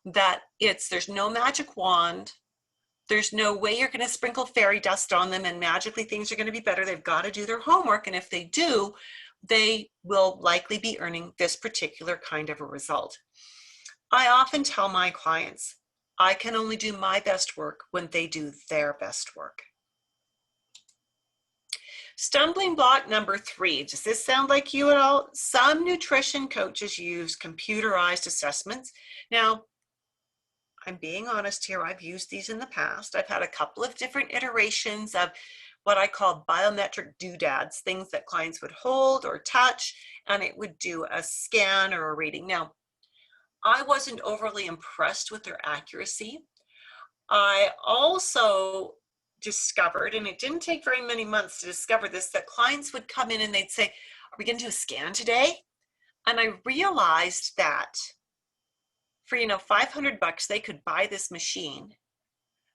That there's no magic wand. There's no way you're going to sprinkle fairy dust on them and magically things are going to be better. They've got to do their homework. And if they do, they will likely be earning this particular kind of a result. I often tell my clients, I can only do my best work when they do their best work. Stumbling block number 3. Does this sound like you at all? Some nutrition coaches use computerized assessments. Now, I'm being honest here, I've used these in the past. I've had a couple of different iterations of what I call biometric doodads, things that clients would hold or touch, and it would do a scan or a reading. Now, I wasn't overly impressed with their accuracy. I also discovered, and it didn't take very many months to discover this, that clients would come in and they'd say, are we going to do a scan today? And I realized that for, you know, $500, they could buy this machine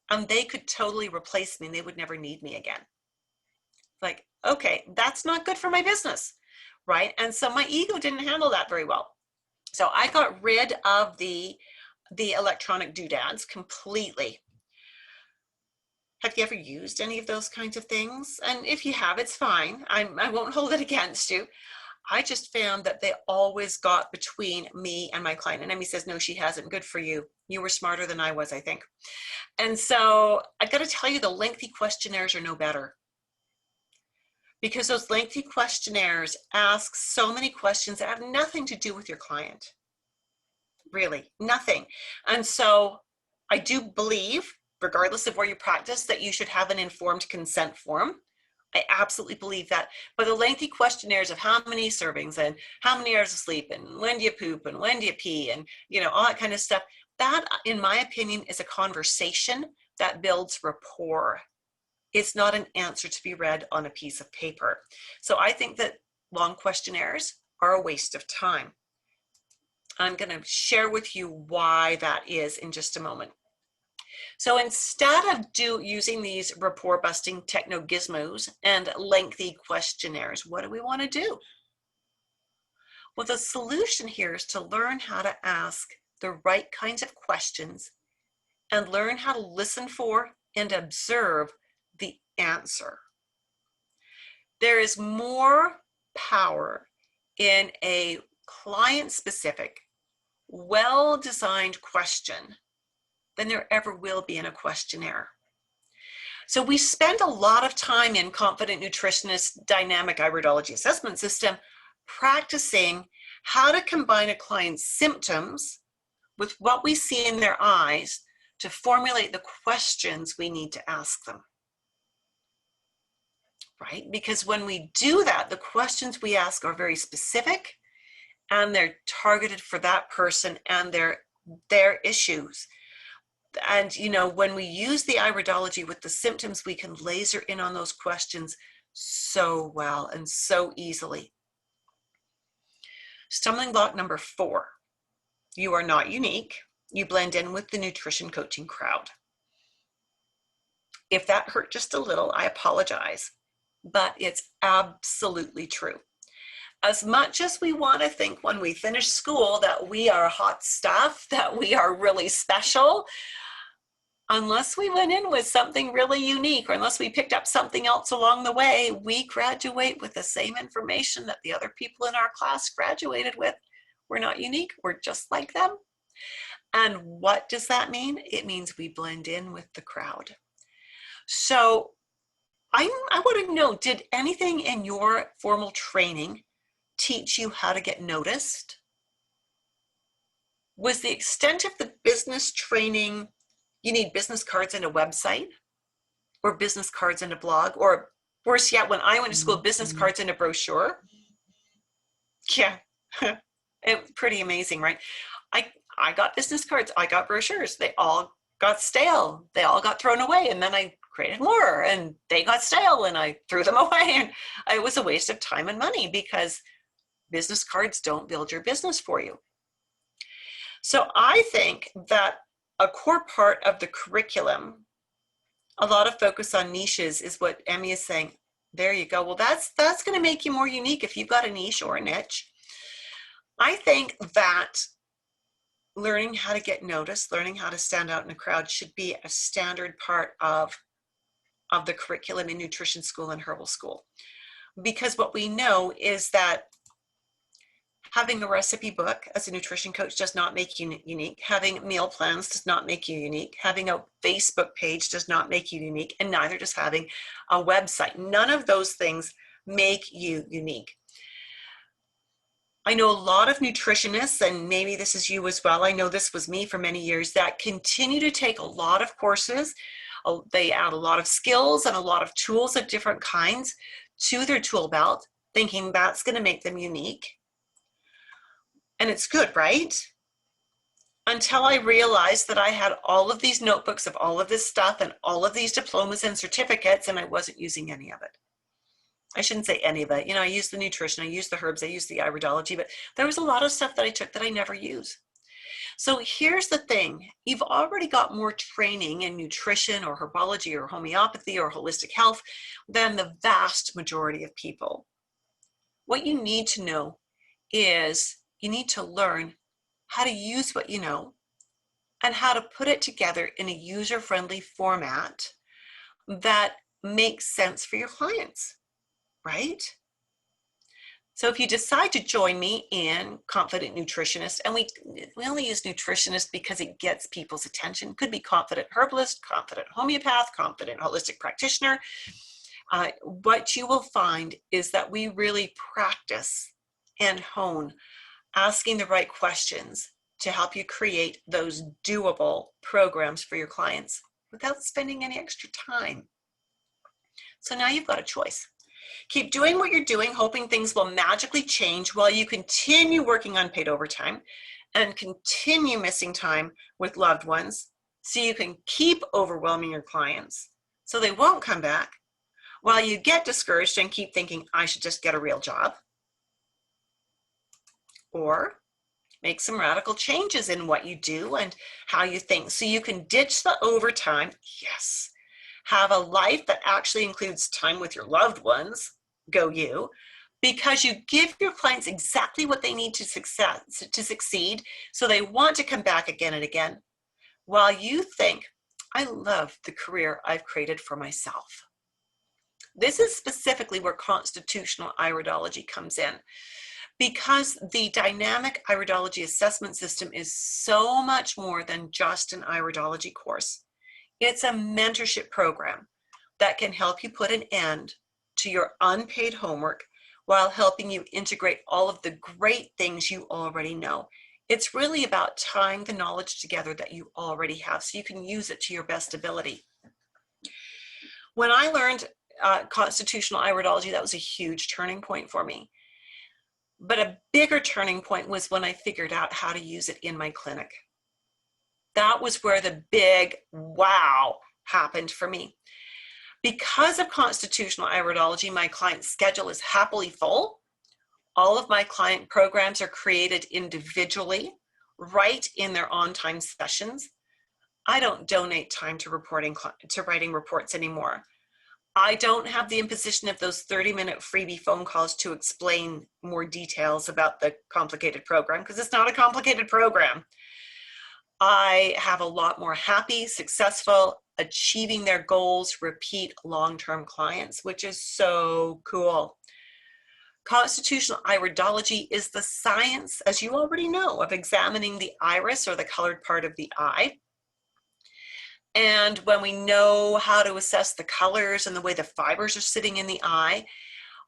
and they could totally replace me and they would never need me again. Like, okay, that's not good for my business, right? And so my ego didn't handle that very well. So I got rid of the electronic doodads completely. Have you ever used any of those kinds of things? And if you have, it's fine. I won't hold it against you. I just found that they always got between me and my client. And Emmy says, no, she hasn't. Good for you. You were smarter than I was, I think. And so I got to tell you, the lengthy questionnaires are no better, because those lengthy questionnaires ask so many questions that have nothing to do with your client. Really, nothing. And so I do believe, regardless of where you practice, that you should have an informed consent form. I absolutely believe that. But the lengthy questionnaires of how many servings and how many hours of sleep and when do you poop and when do you pee and, you know, all that kind of stuff, that, in my opinion, is a conversation that builds rapport. It's not an answer to be read on a piece of paper. So I think that long questionnaires are a waste of time. I'm going to share with you why that is in just a moment. So instead of using these rapport busting techno gizmos and lengthy questionnaires, what do we want to do? Well, the solution here is to learn how to ask the right kinds of questions and learn how to listen for and observe the answer. There is more power in a client-specific, well-designed question than there ever will be in a questionnaire. So we spend a lot of time in Confident Nutritionist Dynamic Iridology Assessment System practicing how to combine a client's symptoms with what we see in their eyes to formulate the questions we need to ask them. Right? Because when we do that, the questions we ask are very specific and they're targeted for that person and their issues. And, you know, when we use the iridology with the symptoms, we can laser in on those questions so well and so easily. Stumbling block number 4, you are not unique. You blend in with the nutrition coaching crowd. If that hurt just a little, I apologize, but it's absolutely true. As much as we want to think when we finish school that we are hot stuff, that we are really special, unless we went in with something really unique, or unless we picked up something else along the way, we graduate with the same information that the other people in our class graduated with. We're not unique. We're just like them. And what does that mean? It means we blend in with the crowd. So I want to know, did anything in your formal training teach you how to get noticed? Was the extent of the business training, you need business cards and a website, or business cards and a blog, or worse yet, when I went to school, business cards and a brochure? Yeah, it's pretty amazing, right? I got business cards, I got brochures, they all got stale, they all got thrown away, and then I created more and they got stale and I threw them away, and it was a waste of time and money because business cards don't build your business for you. So I think that a core part of the curriculum, a lot of focus on niches, is what Emmy is saying. There you go. Well, that's going to make you more unique if you've got a niche or a niche. I think that learning how to get noticed, learning how to stand out in a crowd should be a standard part of the curriculum in nutrition school and herbal school. Because what we know is that having a recipe book as a nutrition coach does not make you unique. Having meal plans does not make you unique. Having a Facebook page does not make you unique, and neither does having a website. None of those things make you unique. I know a lot of nutritionists, and maybe this is you as well, I know this was me for many years, that continue to take a lot of courses. They add a lot of skills and a lot of tools of different kinds to their tool belt, thinking that's going to make them unique. And it's good, right? until I realized that I had all of these notebooks of all of this stuff and all of these diplomas and certificates, and I wasn't using any of it. I shouldn't say any of it. I used the nutrition, I used the herbs, I used the iridology, but there was a lot of stuff that I took that I never use. So here's the thing. You've already got more training in nutrition or herbology or homeopathy or holistic health than the vast majority of people. What you need to know is you need to learn how to use what you know and how to put it together in a user-friendly format that makes sense for your clients, right? So if you decide to join me in Confident Nutritionist, and we only use nutritionist because it gets people's attention, could be confident herbalist, confident homeopath, confident holistic practitioner. What you will find is that we really practice and hone asking the right questions to help you create those doable programs for your clients without spending any extra time. So now you've got a choice. Keep doing what you're doing, hoping things will magically change while you continue working unpaid overtime and continue missing time with loved ones so you can keep overwhelming your clients so they won't come back while you get discouraged and keep thinking, I should just get a real job. Or make some radical changes in what you do and how you think so you can ditch the overtime. Yes. Have a life that actually includes time with your loved ones, go you, because you give your clients exactly what they need to succeed, so they want to come back again and again, while you think, I love the career I've created for myself. This is specifically where constitutional iridology comes in, because the dynamic iridology assessment system is so much more than just an iridology course. It's a mentorship program that can help you put an end to your unpaid homework while helping you integrate all of the great things you already know. It's really about tying the knowledge together that you already have so you can use it to your best ability. When I learned constitutional iridology, that was a huge turning point for me. But a bigger turning point was when I figured out how to use it in my clinic. That was where the big wow happened for me. Because of constitutional iridology, my client schedule is happily full. All of my client programs are created individually, right in their on-time sessions. I don't donate time to writing reports anymore. I don't have the imposition of those 30-minute freebie phone calls to explain more details about the complicated program, because it's not a complicated program. I have a lot more happy, successful, achieving their goals, repeat long-term clients, which is so cool. Constitutional iridology is the science, as you already know, of examining the iris, or the colored part of the eye. And when we know how to assess the colors and the way the fibers are sitting in the eye,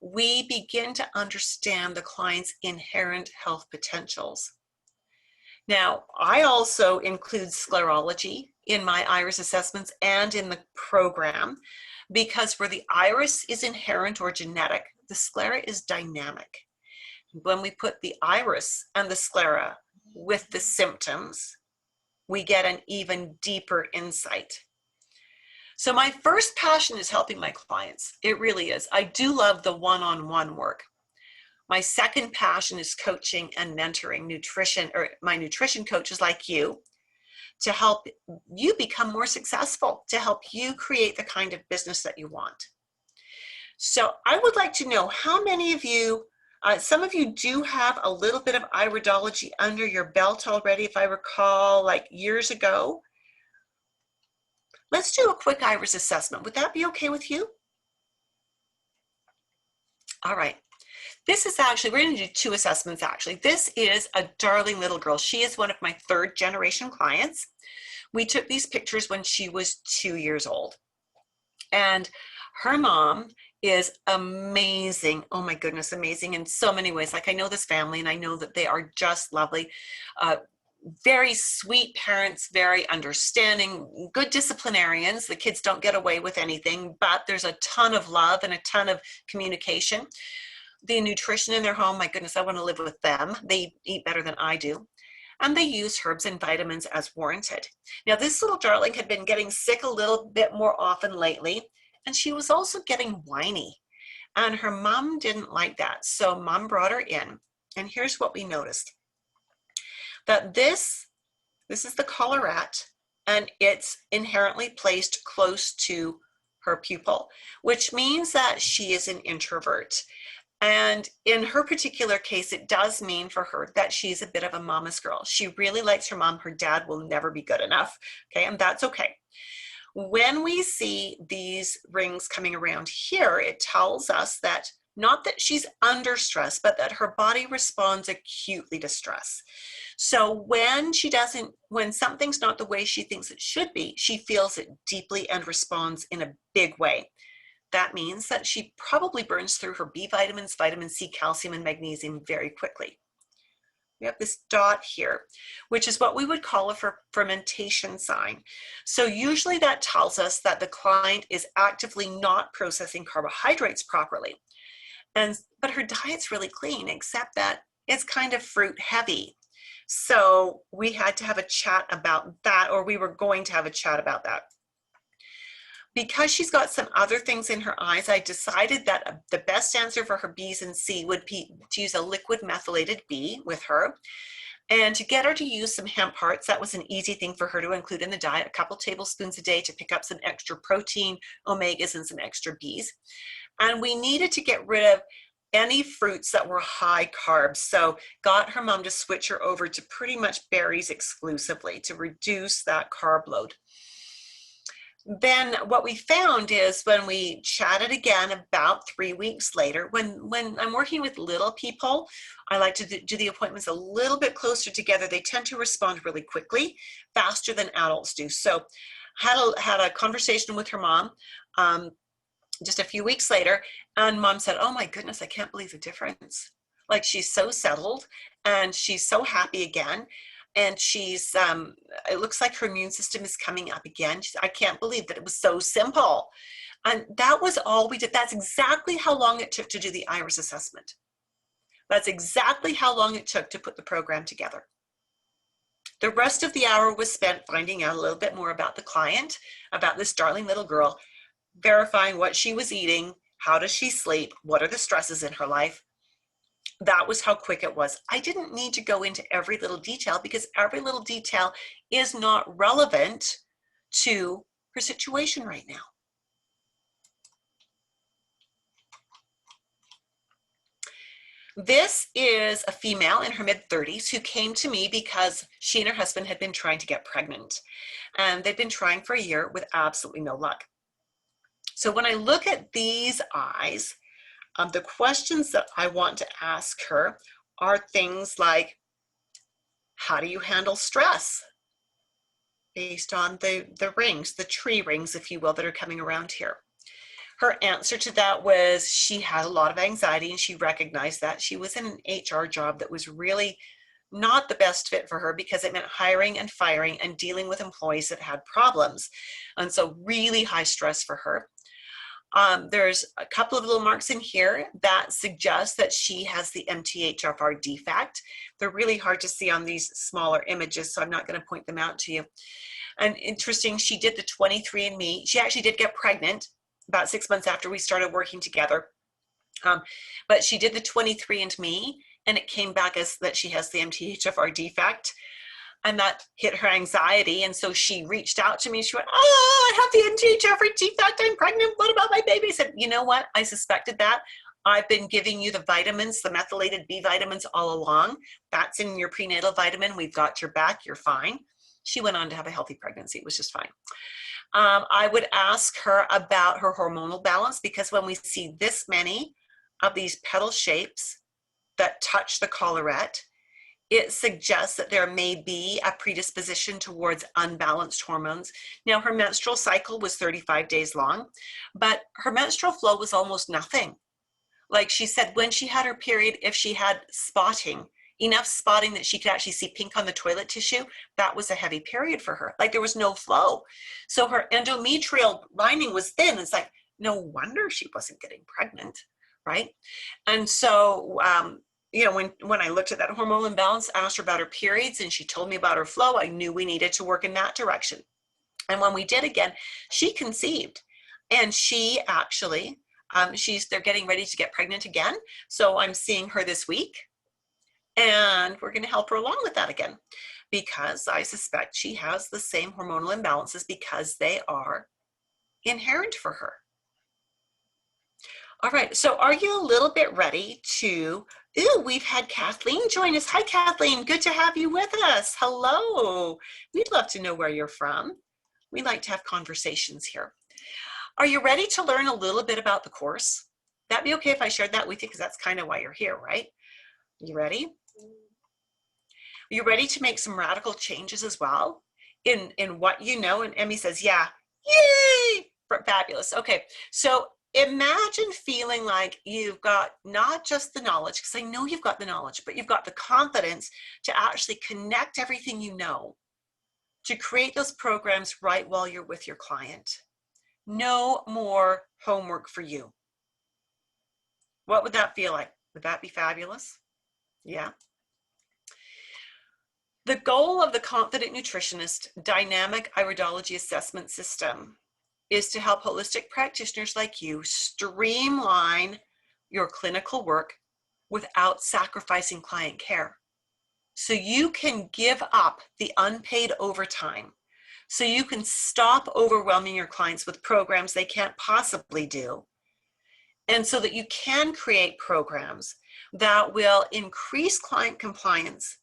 we begin to understand the client's inherent health potentials. Now, I also include sclerology in my iris assessments and in the program, because where the iris is inherent or genetic, the sclera is dynamic. When we put the iris and the sclera with the symptoms, we get an even deeper insight. So my first passion is helping my clients. It really is. I do love the one-on-one work. My second passion is coaching and mentoring nutrition, or my nutrition coaches like you, to help you become more successful, to help you create the kind of business that you want. So I would like to know how many of you, some of you do have a little bit of iridology under your belt already, if I recall, like years ago. Let's do a quick iris assessment. Would that be okay with you? All right. This is actually, we're going to do two assessments actually. This is a darling little girl. She is one of my third generation clients. We took these pictures when she was 2 years old. And her mom is amazing. Oh my goodness, amazing in so many ways. Like, I know this family and I know that they are just lovely. Very sweet parents, very understanding, good disciplinarians. The kids don't get away with anything, but there's a ton of love and a ton of communication. The nutrition in their home, my goodness, I want to live with them. They eat better than I do. and they use herbs and vitamins as warranted. Now, this little darling had been getting sick a little bit more often lately, and she was also getting whiny, and her mom didn't like that. So mom brought her in, and here's what we noticed, that this is the collarette, and it's inherently placed close to her pupil, which means that she is an introvert. And in her particular case, it does mean for her that she's a bit of a mama's girl. She really likes her mom. Her dad will never be good enough. Okay, and that's okay. When we see these rings coming around here, it tells us that not that she's under stress, but that her body responds acutely to stress. So when something's not the way she thinks it should be, she feels it deeply and responds in a big way. That means that she probably burns through her B vitamins, vitamin C, calcium, and magnesium very quickly. We have this dot here, which is what we would call a fermentation sign. So usually that tells us that the client is actively not processing carbohydrates properly. But her diet's really clean, except that it's kind of fruit heavy. So we had to have a chat about that, or we were going to have a chat about that. Because she's got some other things in her eyes, I decided that the best answer for her B's and C would be to use a liquid methylated B with her, and to get her to use some hemp hearts. That was an easy thing for her to include in the diet, a couple tablespoons a day to pick up some extra protein, omegas, and some extra B's. And we needed to get rid of any fruits that were high carbs. So got her mom to switch her over to pretty much berries exclusively to reduce that carb load. Then what we found is when we chatted again about 3 weeks later, when I'm working with little people, I like to do the appointments a little bit closer together. They tend to respond really quickly, faster than adults do. So had a conversation with her mom just a few weeks later, and mom said, "Oh my goodness, I can't believe the difference. Like, she's so settled and she's so happy again. And she's, it looks like her immune system is coming up again. I can't believe that it was so simple." And that was all we did. That's exactly how long it took to do the iris assessment. That's exactly how long it took to put the program together. The rest of the hour was spent finding out a little bit more about the client, about this darling little girl, verifying what she was eating, how does she sleep, what are the stresses in her life. That was how quick it was. I didn't need to go into every little detail because every little detail is not relevant to her situation right now. This is a female in her mid-30s who came to me because she and her husband had been trying to get pregnant. And they'd been trying for a year with absolutely no luck. So when I look at these eyes, the questions that I want to ask her are things like, how do you handle stress? Based on the rings, the tree rings, if you will, that are coming around here. Her answer to that was she had a lot of anxiety, and she recognized that. She was in an HR job that was really not the best fit for her because it meant hiring and firing and dealing with employees that had problems. And so really high stress for her. There's a couple of little marks in here that suggest that she has the MTHFR defect. They're really hard to see on these smaller images, so I'm not going to point them out to you. And interesting, she did the 23andMe. She actually did get pregnant about 6 months after we started working together. But she did the 23andMe, and it came back as that she has the MTHFR defect. And that hit her anxiety. And so she reached out to me. She went, "Oh, I have the MTHFR defect. I'm pregnant. What about my baby?" I said, "You know what? I suspected that. I've been giving you the vitamins, the methylated B vitamins all along. That's in your prenatal vitamin. We've got your back. You're fine." She went on to have a healthy pregnancy. It was just fine. I would ask her about her hormonal balance, because when we see this many of these petal shapes that touch the collarette, it suggests that there may be a predisposition towards unbalanced hormones. Now, her menstrual cycle was 35 days long, but her menstrual flow was almost nothing. Like she said, when she had her period, if she had spotting, enough spotting that she could actually see pink on the toilet tissue, that was a heavy period for her. Like there was no flow. So her endometrial lining was thin. It's like, no wonder she wasn't getting pregnant, right? And so you know, when I looked at that hormonal imbalance, asked her about her periods, and she told me about her flow, I knew we needed to work in that direction. And when we did again, she conceived, and she actually, they're getting ready to get pregnant again. So I'm seeing her this week, and we're going to help her along with that again, because I suspect she has the same hormonal imbalances because they are inherent for her. All right, so are you a little bit ready to, we've had Kathleen join us. Hi, Kathleen, good to have you with us. Hello, we'd love to know where you're from. We like to have conversations here. Are you ready to learn a little bit about the course? That'd be okay if I shared that with you, because that's kind of why you're here, right? You ready? Are you ready to make some radical changes as well in what you know? And Emmy says, yeah, yay, fabulous. Okay, so imagine feeling like you've got not just the knowledge, because I know you've got the knowledge, but you've got the confidence to actually connect everything you know to create those programs right while you're with your client. No more homework for you. What would that feel like? Would that be fabulous? Yeah. The goal of the Confident Nutritionist Dynamic Iridology Assessment System is to help holistic practitioners like you streamline your clinical work without sacrificing client care. So you can give up the unpaid overtime. So you can stop overwhelming your clients with programs they can't possibly do. And so that you can create programs that will increase client compliance,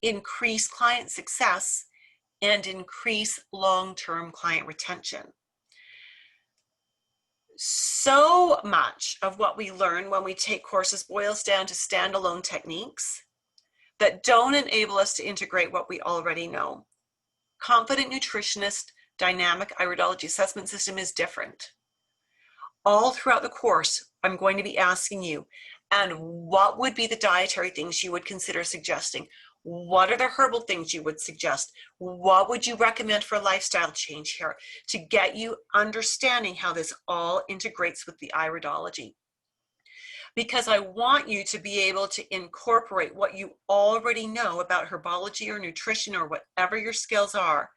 increase client success, and increase long-term client retention. So much of what we learn when we take courses boils down to standalone techniques that don't enable us to integrate what we already know. Confident Nutritionist Dynamic Iridology Assessment System is different. All throughout the course, I'm going to be asking you, and what would be the dietary things you would consider suggesting? What are the herbal things you would suggest? What would you recommend for a lifestyle change here to get you understanding how this all integrates with the iridology? Because I want you to be able to incorporate what you already know about herbology or nutrition or whatever your skills are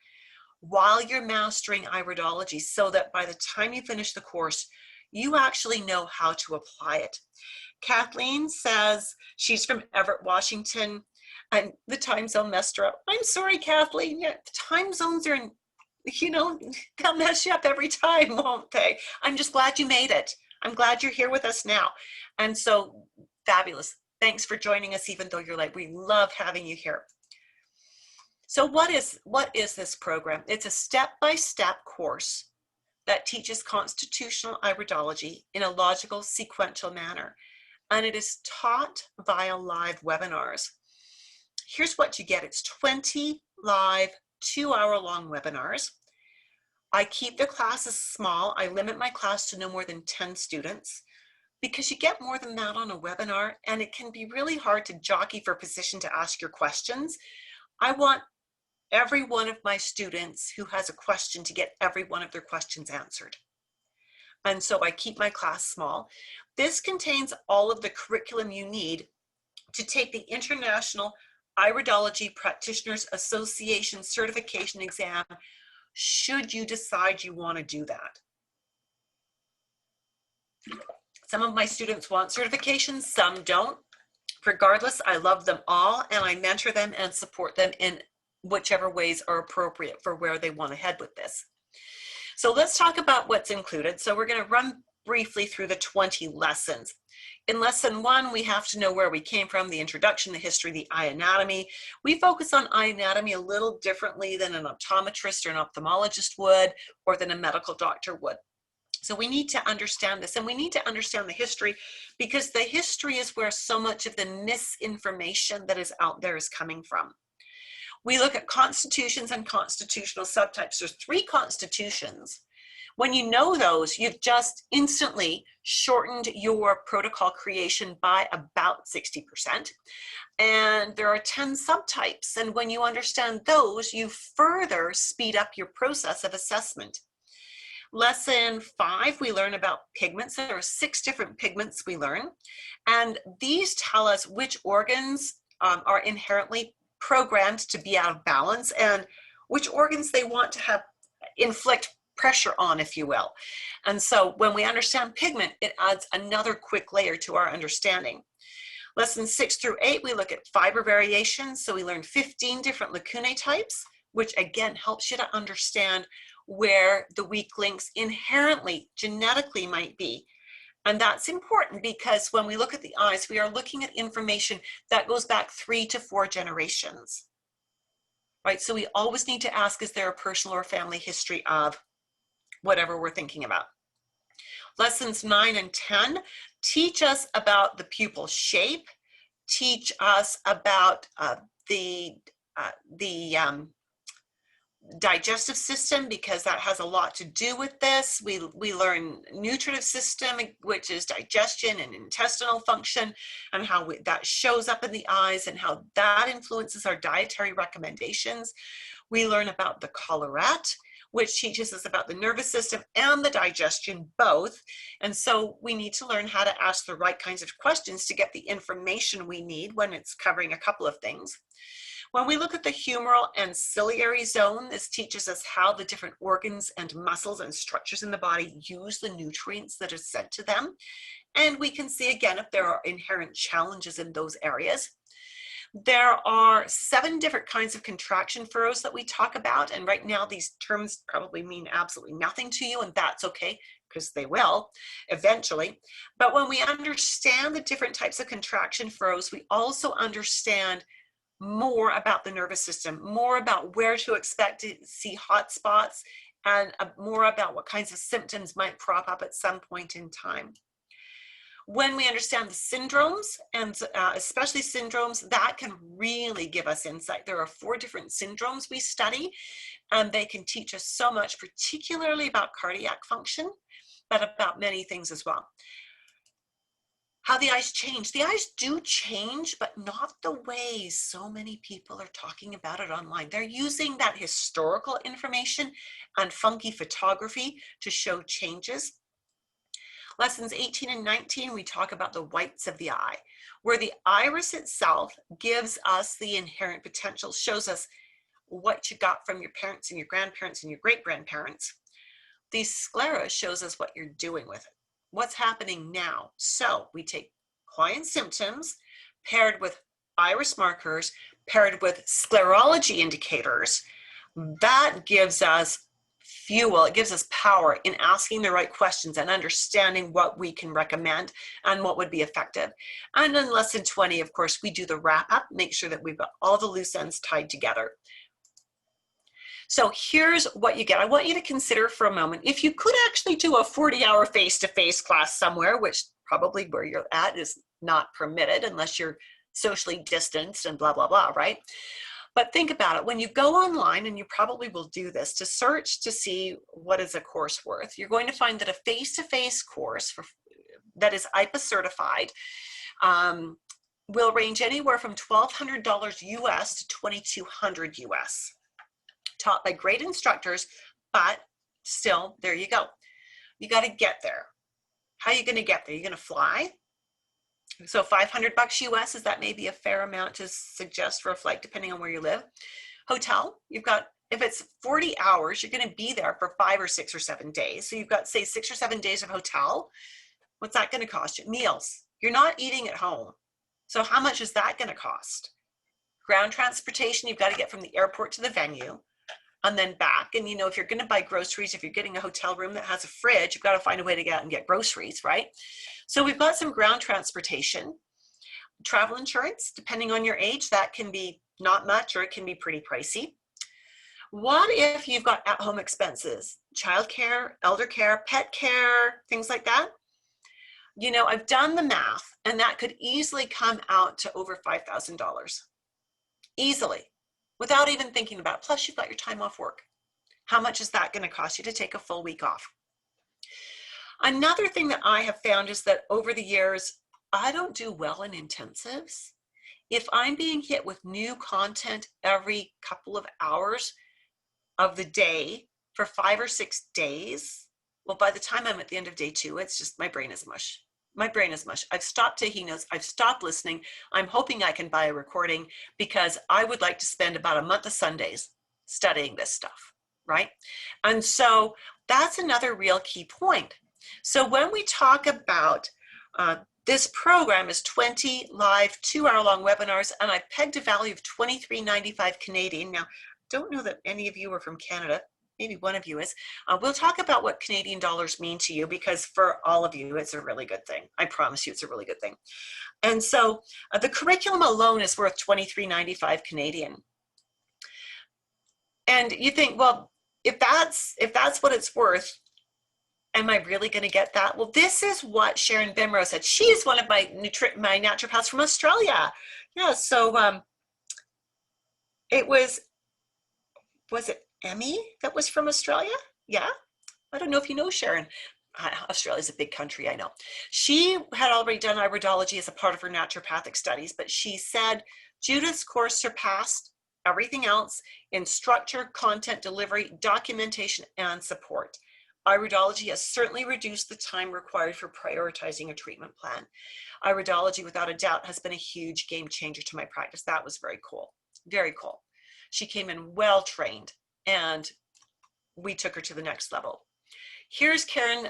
while you're mastering iridology, so that by the time you finish the course, you actually know how to apply it. Kathleen says she's from Everett, Washington, and the time zone messed her up. I'm sorry, Kathleen. Yeah, the time zones are, you know, they'll mess you up every time, won't they? I'm just glad you made it. I'm glad you're here with us now. And so fabulous. Thanks for joining us, even though you're late. We love having you here. So what is this program? It's a step-by-step course that teaches constitutional iridology in a logical, sequential manner. And it is taught via live webinars. Here's what you get. It's 20 live, 2-hour-long webinars. I keep the classes small. I limit my class to no more than 10 students, because you get more than that on a webinar, and it can be really hard to jockey for position to ask your questions. I want every one of my students who has a question to get every one of their questions answered. And so I keep my class small. This contains all of the curriculum you need to take the International Iridology Practitioners Association certification exam, should you decide you want to do that. Some of my students want certifications, some don't. Regardless, I love them all, and I mentor them and support them in whichever ways are appropriate for where they want to head with this. So let's talk about what's included. So we're going to run briefly through the 20 lessons. In lesson 1, we have to know where we came from, the introduction, the history, the eye anatomy. We focus on eye anatomy a little differently than an optometrist or an ophthalmologist would, or than a medical doctor would. So we need to understand this, and we need to understand the history, because the history is where so much of the misinformation that is out there is coming from. We look at constitutions and constitutional subtypes. There's 3 constitutions. When you know those, you've just instantly shortened your protocol creation by about 60%. And there are 10 subtypes. And when you understand those, you further speed up your process of assessment. Lesson 5, we learn about pigments. There are 6 different pigments we learn, and these tell us which organs are inherently programmed to be out of balance and which organs they want to have inflict pressure on, if you will. And so when we understand pigment, it adds another quick layer to our understanding. Lessons 6 through 8, we look at fiber variations. So we learn 15 different lacunae types, which again helps you to understand where the weak links inherently, genetically might be. And that's important because when we look at the eyes, we are looking at information that goes back 3 to 4 generations, right? So we always need to ask, is there a personal or family history of whatever we're thinking about? Lessons 9 and 10 teach us about the pupil shape, teach us about the digestive system, because that has a lot to do with this. We learn nutritive system, which is digestion and intestinal function, and how that shows up in the eyes and how that influences our dietary recommendations. We learn about the collarette, which teaches us about the nervous system and the digestion both. And so we need to learn how to ask the right kinds of questions to get the information we need when it's covering a couple of things. When we look at the humeral and ciliary zone, this teaches us how the different organs and muscles and structures in the body use the nutrients that are sent to them. And we can see again if there are inherent challenges in those areas. There are 7 different kinds of contraction furrows that we talk about. And right now these terms probably mean absolutely nothing to you, and that's okay, because they will eventually. But when we understand the different types of contraction furrows, we also understand more about the nervous system, more about where to expect to see hot spots, and more about what kinds of symptoms might crop up at some point in time. When we understand the syndromes, and especially syndromes, that can really give us insight. There are 4 different syndromes we study, and they can teach us so much, particularly about cardiac function, but about many things as well. How the eyes change. The eyes do change, but not the way so many people are talking about it online. They're using that historical information and funky photography to show changes. Lessons 18 and 19, we talk about the whites of the eye, where the iris itself gives us the inherent potential, shows us what you got from your parents and your grandparents and your great-grandparents. The sclera shows us what you're doing with it, what's happening now. So we take client symptoms paired with iris markers, paired with sclerology indicators. That gives us fuel, it gives us power in asking the right questions and understanding what we can recommend and what would be effective. And in lesson 20, of course, we do the wrap up, make sure that we've got all the loose ends tied together. So here's what you get. I want you to consider for a moment, if you could actually do a 40-hour face-to-face class somewhere, which probably where you're at is not permitted unless you're socially distanced and blah, blah, blah, right? But think about it. When you go online, and you probably will do this, to search to see what is a course worth, you're going to find that a face-to-face course that is IPA certified will range anywhere from $1,200 US to $2,200 US. Taught by great instructors, but still, there you go. You got to get there. How are you going to get there? You're going to fly. So $500 US, is that maybe a fair amount to suggest for a flight, depending on where you live? Hotel, you've got, if it's 40 hours, you're going to be there for 5 or 6 or 7 days. So you've got, say, 6 or 7 days of hotel. What's that going to cost you? Meals. You're not eating at home. So how much is that going to cost? Ground transportation, you've got to get from the airport to the venue and then back. And you know, if you're going to buy groceries, if you're getting a hotel room that has a fridge, you've got to find a way to get out and get groceries, right? So we've got some ground transportation. Travel insurance, depending on your age, that can be not much or it can be pretty pricey. What if you've got at-home expenses, childcare, elder care, pet care, things like that? You know, I've done the math, and that could easily come out to over $5,000. Easily, without even thinking about it. Plus you've got your time off work. How much is that going to cost you to take a full week off? Another thing that I have found is that over the years, I don't do well in intensives. If I'm being hit with new content every couple of hours of the day for 5 or 6 days, Well, by the time I'm at the end of day 2, it's just my brain is mush. My brain is mush. I've stopped taking notes. I've stopped listening. I'm hoping I can buy a recording because I would like to spend about a month of Sundays studying this stuff, right? And so that's another real key point. So when we talk about this program is 20 live 2-hour-long webinars, and I've pegged a value of $23.95 Canadian. Now, don't know that any of you are from Canada. Maybe one of you is. We'll talk about what Canadian dollars mean to you, because for all of you, it's a really good thing. I promise you it's a really good thing. And so the curriculum alone is worth $23.95 Canadian. And you think, well, if that's what it's worth, am I really going to get that? Well, this is what Sharon Bimro said. She is one of my naturopaths from Australia. Yeah, so it was it Emmy that was from Australia? Yeah, I don't know if you know Sharon. Australia's a big country, I know. She had already done iridology as a part of her naturopathic studies, but she said Judith's course surpassed everything else in structure, content delivery, documentation, and support. Iridology has certainly reduced the time required for prioritizing a treatment plan. Iridology, without a doubt, has been a huge game changer to my practice. That was very cool, very cool. She came in well trained, and we took her to the next level. Here's Karen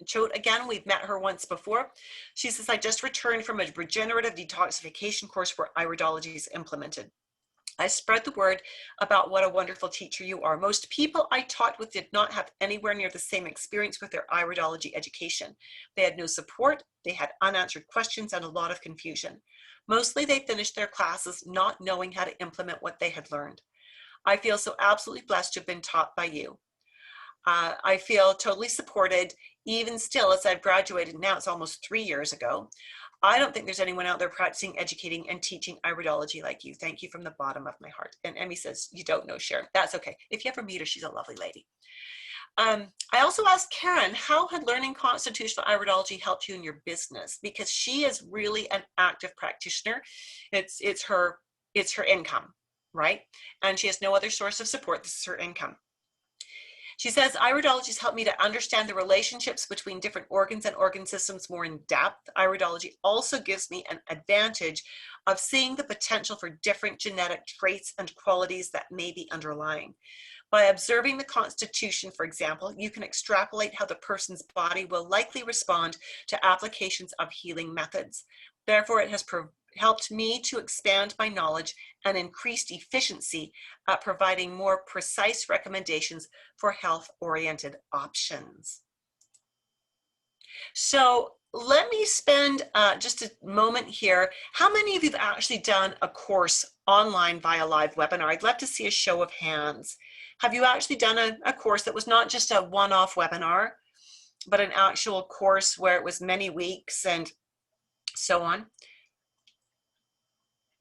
Choate again. We've met her once before. She says, I just returned from a regenerative detoxification course where iridology is implemented. I spread the word about what a wonderful teacher you are. Most people I taught with did not have anywhere near the same experience with their iridology education. They had no support, they had unanswered questions, and a lot of confusion. Mostly they finished their classes not knowing how to implement what they had learned. I feel so absolutely blessed to have been taught by you. I feel totally supported, even still, as I've graduated. Now it's almost 3 years ago. I don't think there's anyone out there practicing, educating, and teaching iridology like you. Thank you from the bottom of my heart. And Emmy says, you don't know Sharon. That's okay. If you ever meet her, she's a lovely lady. I also asked Karen, how had learning constitutional iridology helped you in your business? Because she is really an active practitioner. It's her income, right? And she has no other source of support. This is her income. She says, iridology has helped me to understand the relationships between different organs and organ systems more in depth. Iridology also gives me an advantage of seeing the potential for different genetic traits and qualities that may be underlying. By observing the constitution, for example, you can extrapolate how the person's body will likely respond to applications of healing methods. Therefore, it has helped me to expand my knowledge and increased efficiency at providing more precise recommendations for health-oriented options. So let me spend just a moment here. How many of you have actually done a course online via live webinar? I'd love to see a show of hands. Have you actually done a course that was not just a one-off webinar, but an actual course where it was many weeks and so on?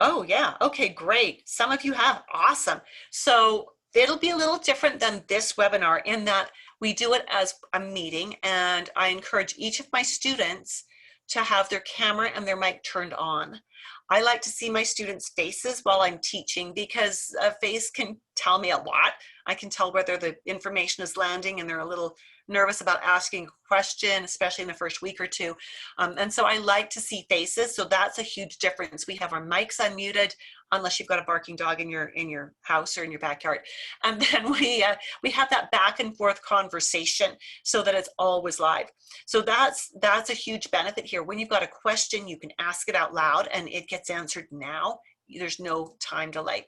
Oh yeah, okay, great. Some of you have, awesome. So it'll be a little different than this webinar in that we do it as a meeting, and I encourage each of my students to have their camera and their mic turned on. I like to see my students' faces while I'm teaching because a face can tell me a lot. I can tell whether the information is landing and they're a little nervous about asking a question, especially in the first week or two. And so I like to see faces. So that's a huge difference. We have our mics unmuted, unless you've got a barking dog in your house or in your backyard. And then we have that back and forth conversation so that it's always live. So that's a huge benefit here. When you've got a question, you can ask it out loud and it gets answered now. There's no time delay.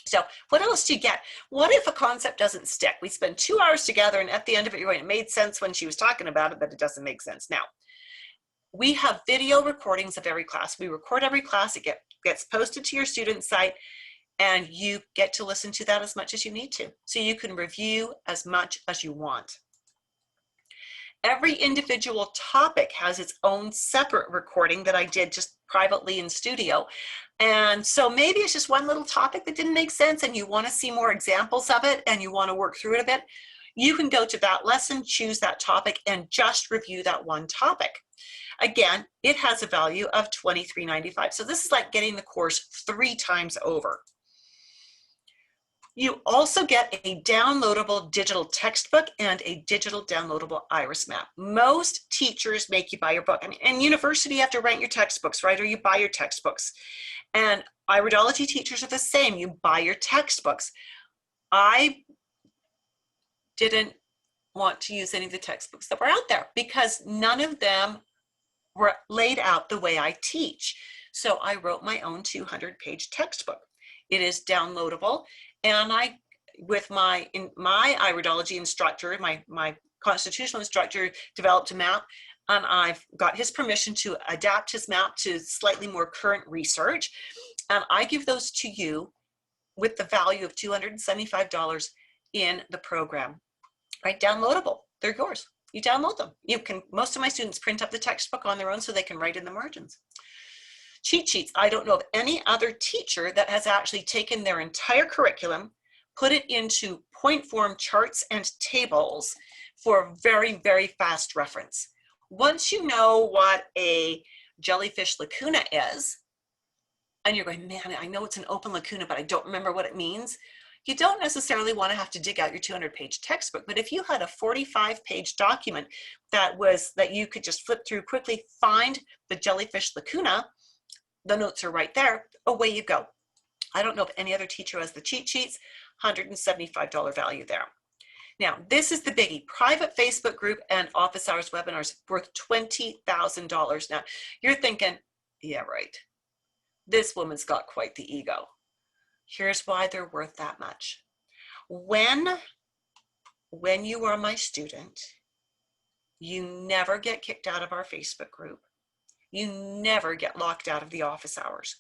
So what else do you get? What if a concept doesn't stick? We spend 2 hours together and at the end of it, you're going, it made sense when she was talking about it, but it doesn't make sense now. We have video recordings of every class. We record every class. It gets posted to your student site, and you get to listen to that as much as you need to. So you can review as much as you want. Every individual topic has its own separate recording that I did just privately in studio. And so maybe it's just one little topic that didn't make sense and you want to see more examples of it and you want to work through it a bit. You can go to that lesson, choose that topic, and just review that one topic. Again, it has a value of $23.95. So this is like getting the course 3 times over. You also get a downloadable digital textbook and a digital downloadable iris map. Most teachers make you buy your book. I mean, in university, you have to rent your textbooks, right? Or you buy your textbooks. And iridology teachers are the same. You buy your textbooks. I didn't want to use any of the textbooks that were out there because none of them were laid out the way I teach. So I wrote my own 200-page textbook. It is downloadable, and my iridology instructor, my constitutional instructor, developed a map, and I've got his permission to adapt his map to slightly more current research, and I give those to you with the value of $275 in the program. Right, downloadable, they're yours. You download them. Most of my students print up the textbook on their own so they can write in the margins. Cheat sheets. I don't know of any other teacher that has actually taken their entire curriculum, put it into point form charts and tables for very, very fast reference. Once you know what a jellyfish lacuna is, and you're going, man, I know it's an open lacuna, but I don't remember what it means. You don't necessarily want to have to dig out your 200-page textbook, but if you had a 45-page document that you could just flip through quickly, find the jellyfish lacuna, the notes are right there, away you go. I don't know if any other teacher has the cheat sheets, $175 value there. Now, this is the biggie. Private Facebook group and office hours webinars worth $20,000. Now, you're thinking, yeah, right. This woman's got quite the ego. Here's why they're worth that much. When you are my student, you never get kicked out of our Facebook group. You never get locked out of the office hours.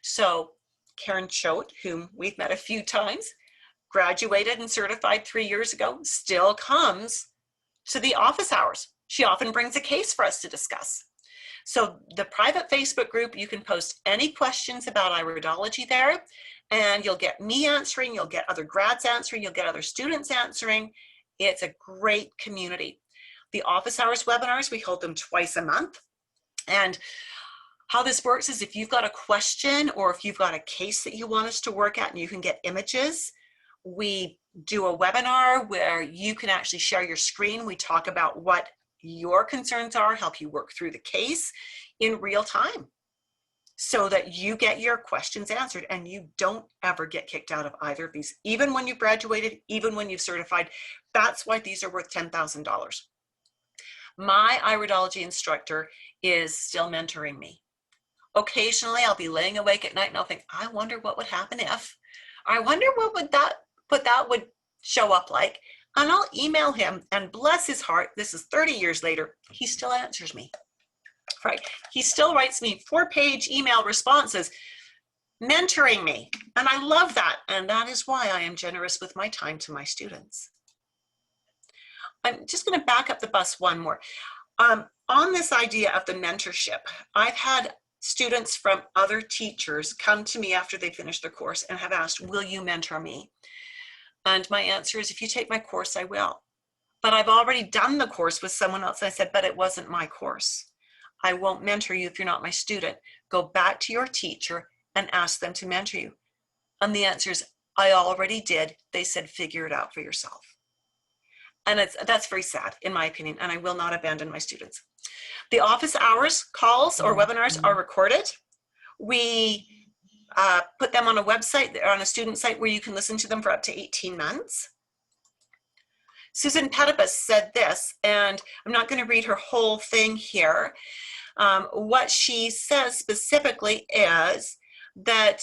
So Karen Choate, whom we've met a few times, graduated and certified 3 years ago, still comes to the office hours. She often brings a case for us to discuss. So the private Facebook group, you can post any questions about iridology there, and you'll get me answering, you'll get other grads answering, you'll get other students answering. It's a great community. The office hours webinars, we hold them twice a month. And how this works is if you've got a question or if you've got a case that you want us to work at and you can get images, we do a webinar where you can actually share your screen. We talk about what your concerns are, help you work through the case in real time so that you get your questions answered and you don't ever get kicked out of either of these, even when you've graduated, even when you've certified. That's why these are worth $10,000. My iridology instructor is still mentoring me. Occasionally I'll be laying awake at night and I'll think, I wonder what would happen if, I wonder what that would show up like. And I'll email him, and bless his heart, this is 30 years later, he still answers me, right? He still writes me 4-page email responses, mentoring me. And I love that. And that is why I am generous with my time to my students. I'm just going to back up the bus one more. On this idea of the mentorship, I've had students from other teachers come to me after they finish their course and have asked, will you mentor me? And my answer is, if you take my course, I will. But I've already done the course with someone else. I said, but it wasn't my course. I won't mentor you if you're not my student. Go back to your teacher and ask them to mentor you. And the answer is, I already did. They said, figure it out for yourself. And that's very sad, in my opinion, and I will not abandon my students. The office hours calls or webinars are recorded. We put them on a website, on a student site where you can listen to them for up to 18 months. Susan Pedibus said this, and I'm not going to read her whole thing here. What she says specifically is that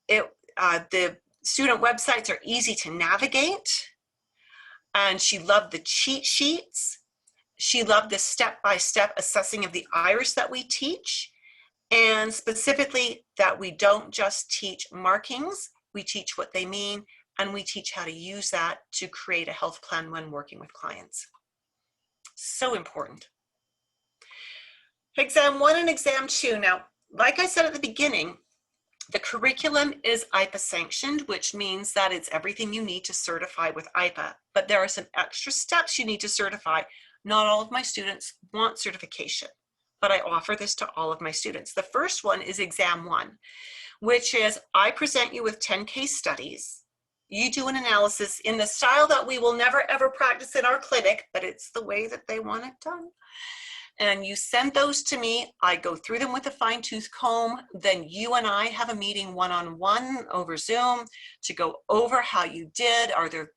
the student websites are easy to navigate, and she loved the cheat sheets. She loved the step-by-step assessing of the iris that we teach, and specifically that we don't just teach markings, we teach what they mean, and we teach how to use that to create a health plan when working with clients. So important. Exam 1 and Exam 2. Now, like I said at the beginning, the curriculum is IPA sanctioned, which means that it's everything you need to certify with IPA, but there are some extra steps you need to certify. Not all of my students want certification, but I offer this to all of my students. The first one is Exam 1, which is I present you with 10 case studies. You do an analysis in the style that we will never ever practice in our clinic, but it's the way that they want it done. And you send those to me. I go through them with a fine-tooth comb. Then you and I have a meeting one-on-one over Zoom to go over how you did.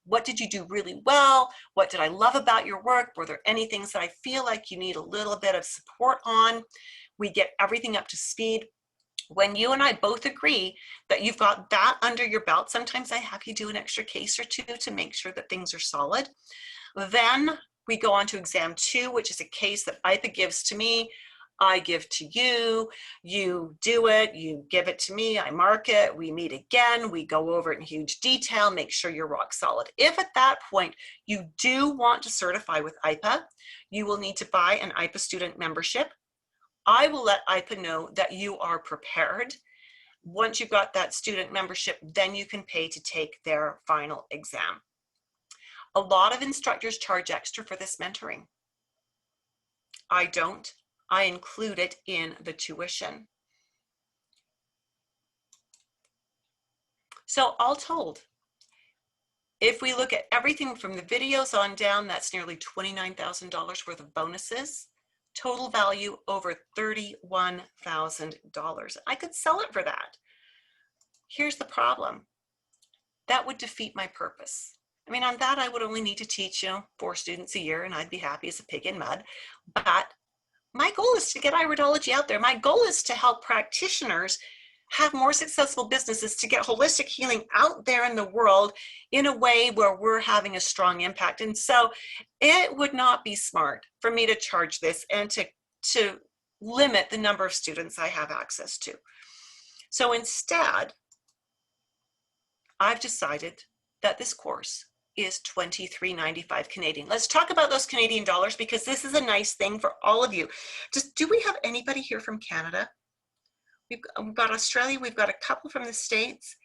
What did you do really well? What did I love about your work? Were there any things that I feel like you need a little bit of support on? We get everything up to speed. When you and I both agree that you've got that under your belt, sometimes I have you do an extra case or two to make sure that things are solid. Then we go on to exam 2, which is a case that IPA gives to me, I give to you, you do it, you give it to me, I mark it, we meet again, we go over it in huge detail, make sure you're rock solid. If at that point you do want to certify with IPA, you will need to buy an IPA student membership. I will let IPA know that you are prepared. Once you've got that student membership, then you can pay to take their final exam. A lot of instructors charge extra for this mentoring. I don't. I include it in the tuition. So all told, if we look at everything from the videos on down, that's nearly $29,000 worth of bonuses. Total value over $31,000. I could sell it for that. Here's the problem. That would defeat my purpose. I mean, on that, I would only need to teach, 4 students a year, and I'd be happy as a pig in mud. But my goal is to get iridology out there. My goal is to help practitioners have more successful businesses, to get holistic healing out there in the world in a way where we're having a strong impact. And so it would not be smart for me to charge this and to limit the number of students I have access to. So instead, I've decided that this course is $23.95 Canadian. Let's talk about those Canadian dollars, because this is a nice thing for all of you. Do we have anybody here from Canada? We've got Australia, we've got a couple from the States.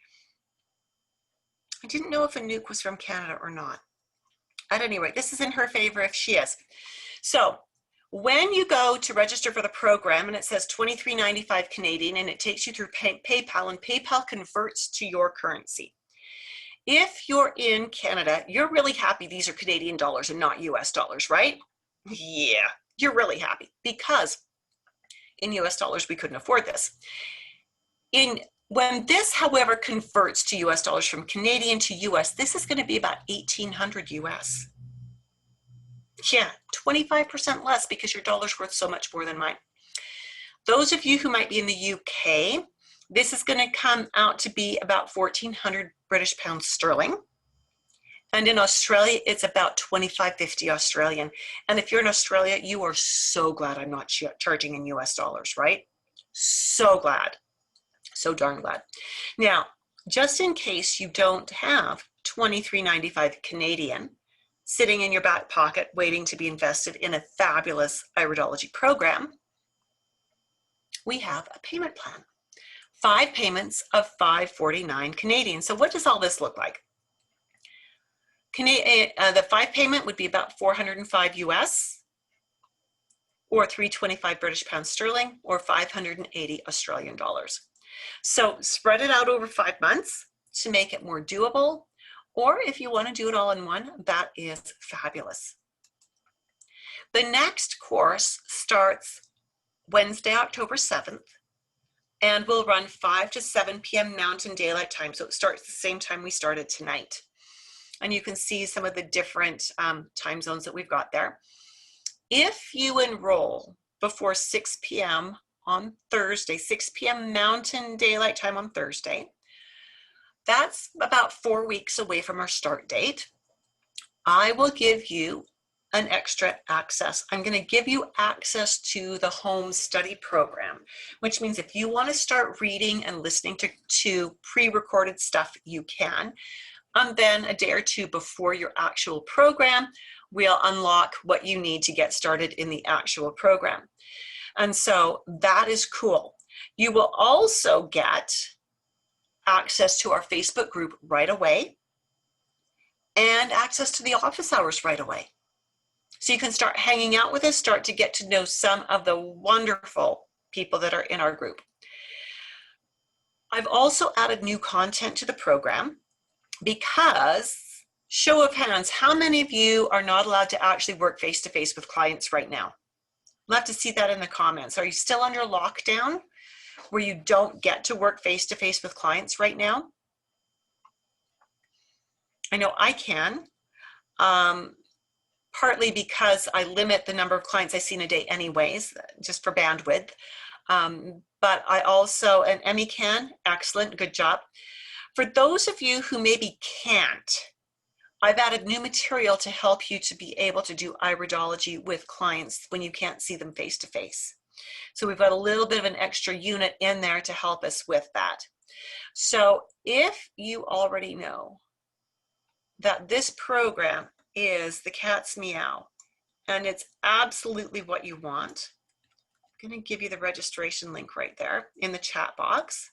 I didn't know if Anouk was from Canada or not. At any rate, this is in her favor if she is. So when you go to register for the program and it says $23.95 Canadian and it takes you through PayPal, and PayPal converts to your currency. If you're in Canada, you're really happy these are Canadian dollars and not US dollars, right? Yeah, you're really happy, because in US dollars, we couldn't afford this. When this, however, converts to US dollars from Canadian to US, this is going to be about 1,800 US. Yeah, 25% less, because your dollar's worth so much more than mine. Those of you who might be in the UK, this is going to come out to be about 1,400 British pounds sterling. And in Australia, it's about 25.50 Australian. And if you're in Australia, you are so glad I'm not charging in US dollars, right? So glad. So darn glad. Now, just in case you don't have $23.95 Canadian sitting in your back pocket waiting to be invested in a fabulous iridology program, we have a payment plan. 5 payments of $549 Canadian. So what does all this look like? The 5 payment would be about 405 US, or 325 British pounds sterling, or 580 Australian dollars. So spread it out over 5 months to make it more doable, or if you want to do it all in one, that is fabulous. The next course starts Wednesday, October 7th, and will run 5 to 7 p.m. Mountain Daylight Time. So it starts the same time we started tonight. And you can see some of the different time zones that we've got there. If you enroll before 6 p.m. on Thursday, 6 p.m. Mountain Daylight Time on Thursday, that's about 4 weeks away from our start date. I will give you an extra access. I'm going to give you access to the home study program, which means if you want to start reading and listening to pre-recorded stuff, you can. And then a day or two before your actual program, we'll unlock what you need to get started in the actual program. And so that is cool. You will also get access to our Facebook group right away and access to the office hours right away. So you can start hanging out with us, start to get to know some of the wonderful people that are in our group. I've also added new content to the program. because, show of hands, how many of you are not allowed to actually work face-to-face with clients right now? Love to see that in the comments. Are you still under lockdown where you don't get to work face-to-face with clients right now? I know I can, partly because I limit the number of clients I see in a day anyways, just for bandwidth. But I also, and Emmy can, excellent, good job. For those of you who maybe can't, I've added new material to help you to be able to do iridology with clients when you can't see them face to face. So we've got a little bit of an extra unit in there to help us with that. So if you already know that this program is the cat's meow and it's absolutely what you want, I'm going to give you the registration link right there in the chat box.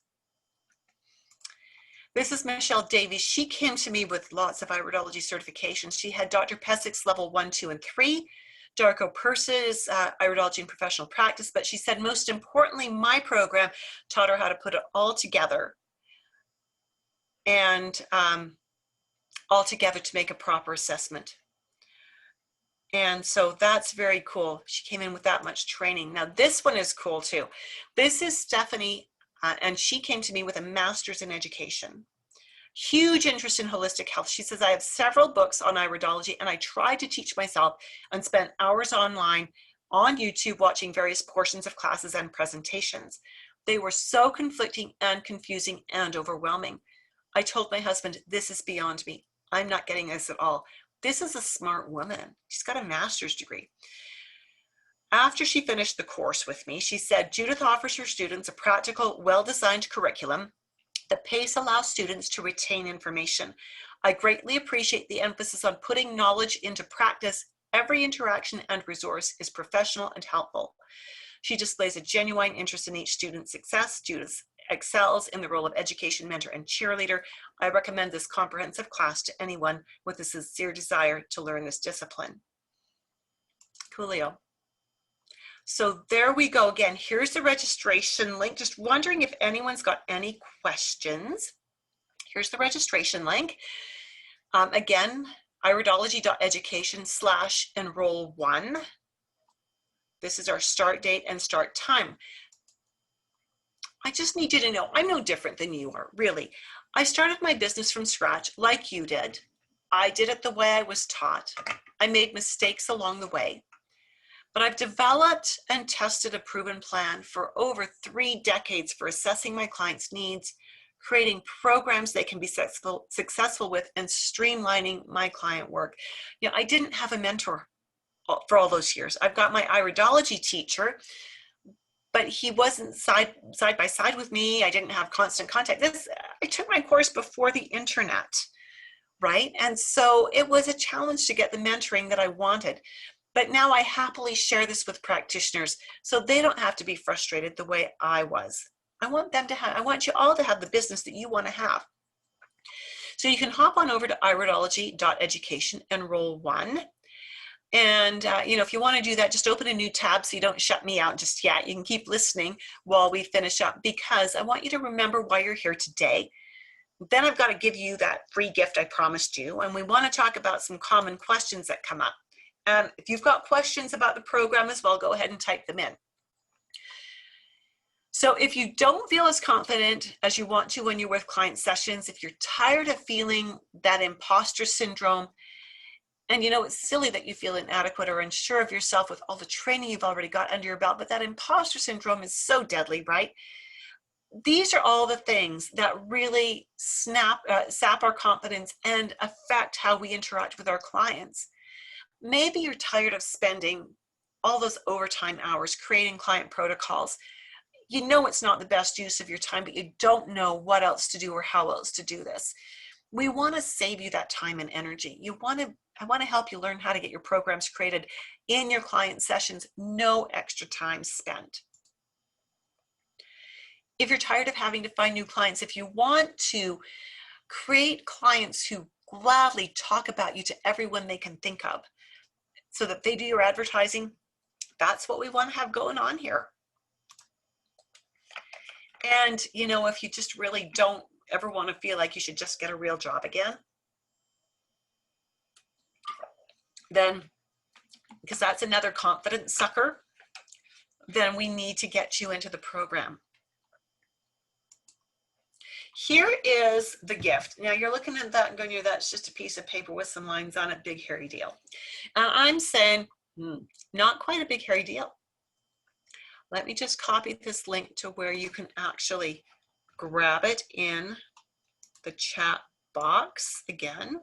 This is Michelle Davies. She came to me with lots of iridology certifications. She had Dr. Pesik's level 1, 2, and 3, Darko Purse's iridology and professional practice, but she said most importantly, my program taught her how to put it all together and all together to make a proper assessment. And so that's very cool. She came in with that much training. Now this one is cool too. This is Stephanie, and she came to me with a master's in education. Huge interest in holistic health. She says, I have several books on iridology and I tried to teach myself and spent hours online on YouTube watching various portions of classes and presentations. They were so conflicting and confusing and overwhelming. I told my husband, this is beyond me. I'm not getting this at all. This is a smart woman. She's got a master's degree. After she finished the course with me, she said, Judith offers her students a practical, well-designed curriculum. The pace allows students to retain information. I greatly appreciate the emphasis on putting knowledge into practice. Every interaction and resource is professional and helpful. She displays a genuine interest in each student's success. Judith excels in the role of education mentor and cheerleader. I recommend this comprehensive class to anyone with a sincere desire to learn this discipline. Coolio. So there we go. Again, here's the registration link. Just wondering if anyone's got any questions. Here's the registration link. Again, iridology.education/enroll1. This is our start date and start time. I just need you to know I'm no different than you are, really. I started my business from scratch like you did. I did it the way I was taught. I made mistakes along the way. But I've developed and tested a proven plan for over 3 decades for assessing my clients' needs, creating programs they can be successful with, and streamlining my client work. You know, I didn't have a mentor for all those years. I've got my iridology teacher, but he wasn't side by side with me. I didn't have constant contact. I took my course before the internet, right? And so it was a challenge to get the mentoring that I wanted. But now I happily share this with practitioners so they don't have to be frustrated the way I was. I want you all to have the business that you want to have. So you can hop on over to iridology.education/enroll1. And you know, if you want to do that, just open a new tab so you don't shut me out just yet. You can keep listening while we finish up, because I want you to remember why you're here today. Then I've got to give you that free gift I promised you. And we want to talk about some common questions that come up. And if you've got questions about the program as well, go ahead and type them in. So if you don't feel as confident as you want to when you're with client sessions, if you're tired of feeling that imposter syndrome, and you know, it's silly that you feel inadequate or unsure of yourself with all the training you've already got under your belt, but that imposter syndrome is so deadly, right? These are all the things that really sap our confidence and affect how we interact with our clients. Maybe you're tired of spending all those overtime hours creating client protocols. You know it's not the best use of your time, but you don't know what else to do or how else to do this. We want to save you that time and energy. I want to help you learn how to get your programs created in your client sessions, no extra time spent. If you're tired of having to find new clients, if you want to create clients who gladly talk about you to everyone they can think of so that they do your advertising, that's what we want to have going on here. And, you know, if you just really don't ever want to feel like you should just get a real job again, then, because that's another confidence sucker, then we need to get you into the program. Here is the gift. Now you're looking at that and going, that's just a piece of paper with some lines on it, big hairy deal. And I'm saying, not quite a big hairy deal. Let me just copy this link to where you can actually grab it in the chat box again.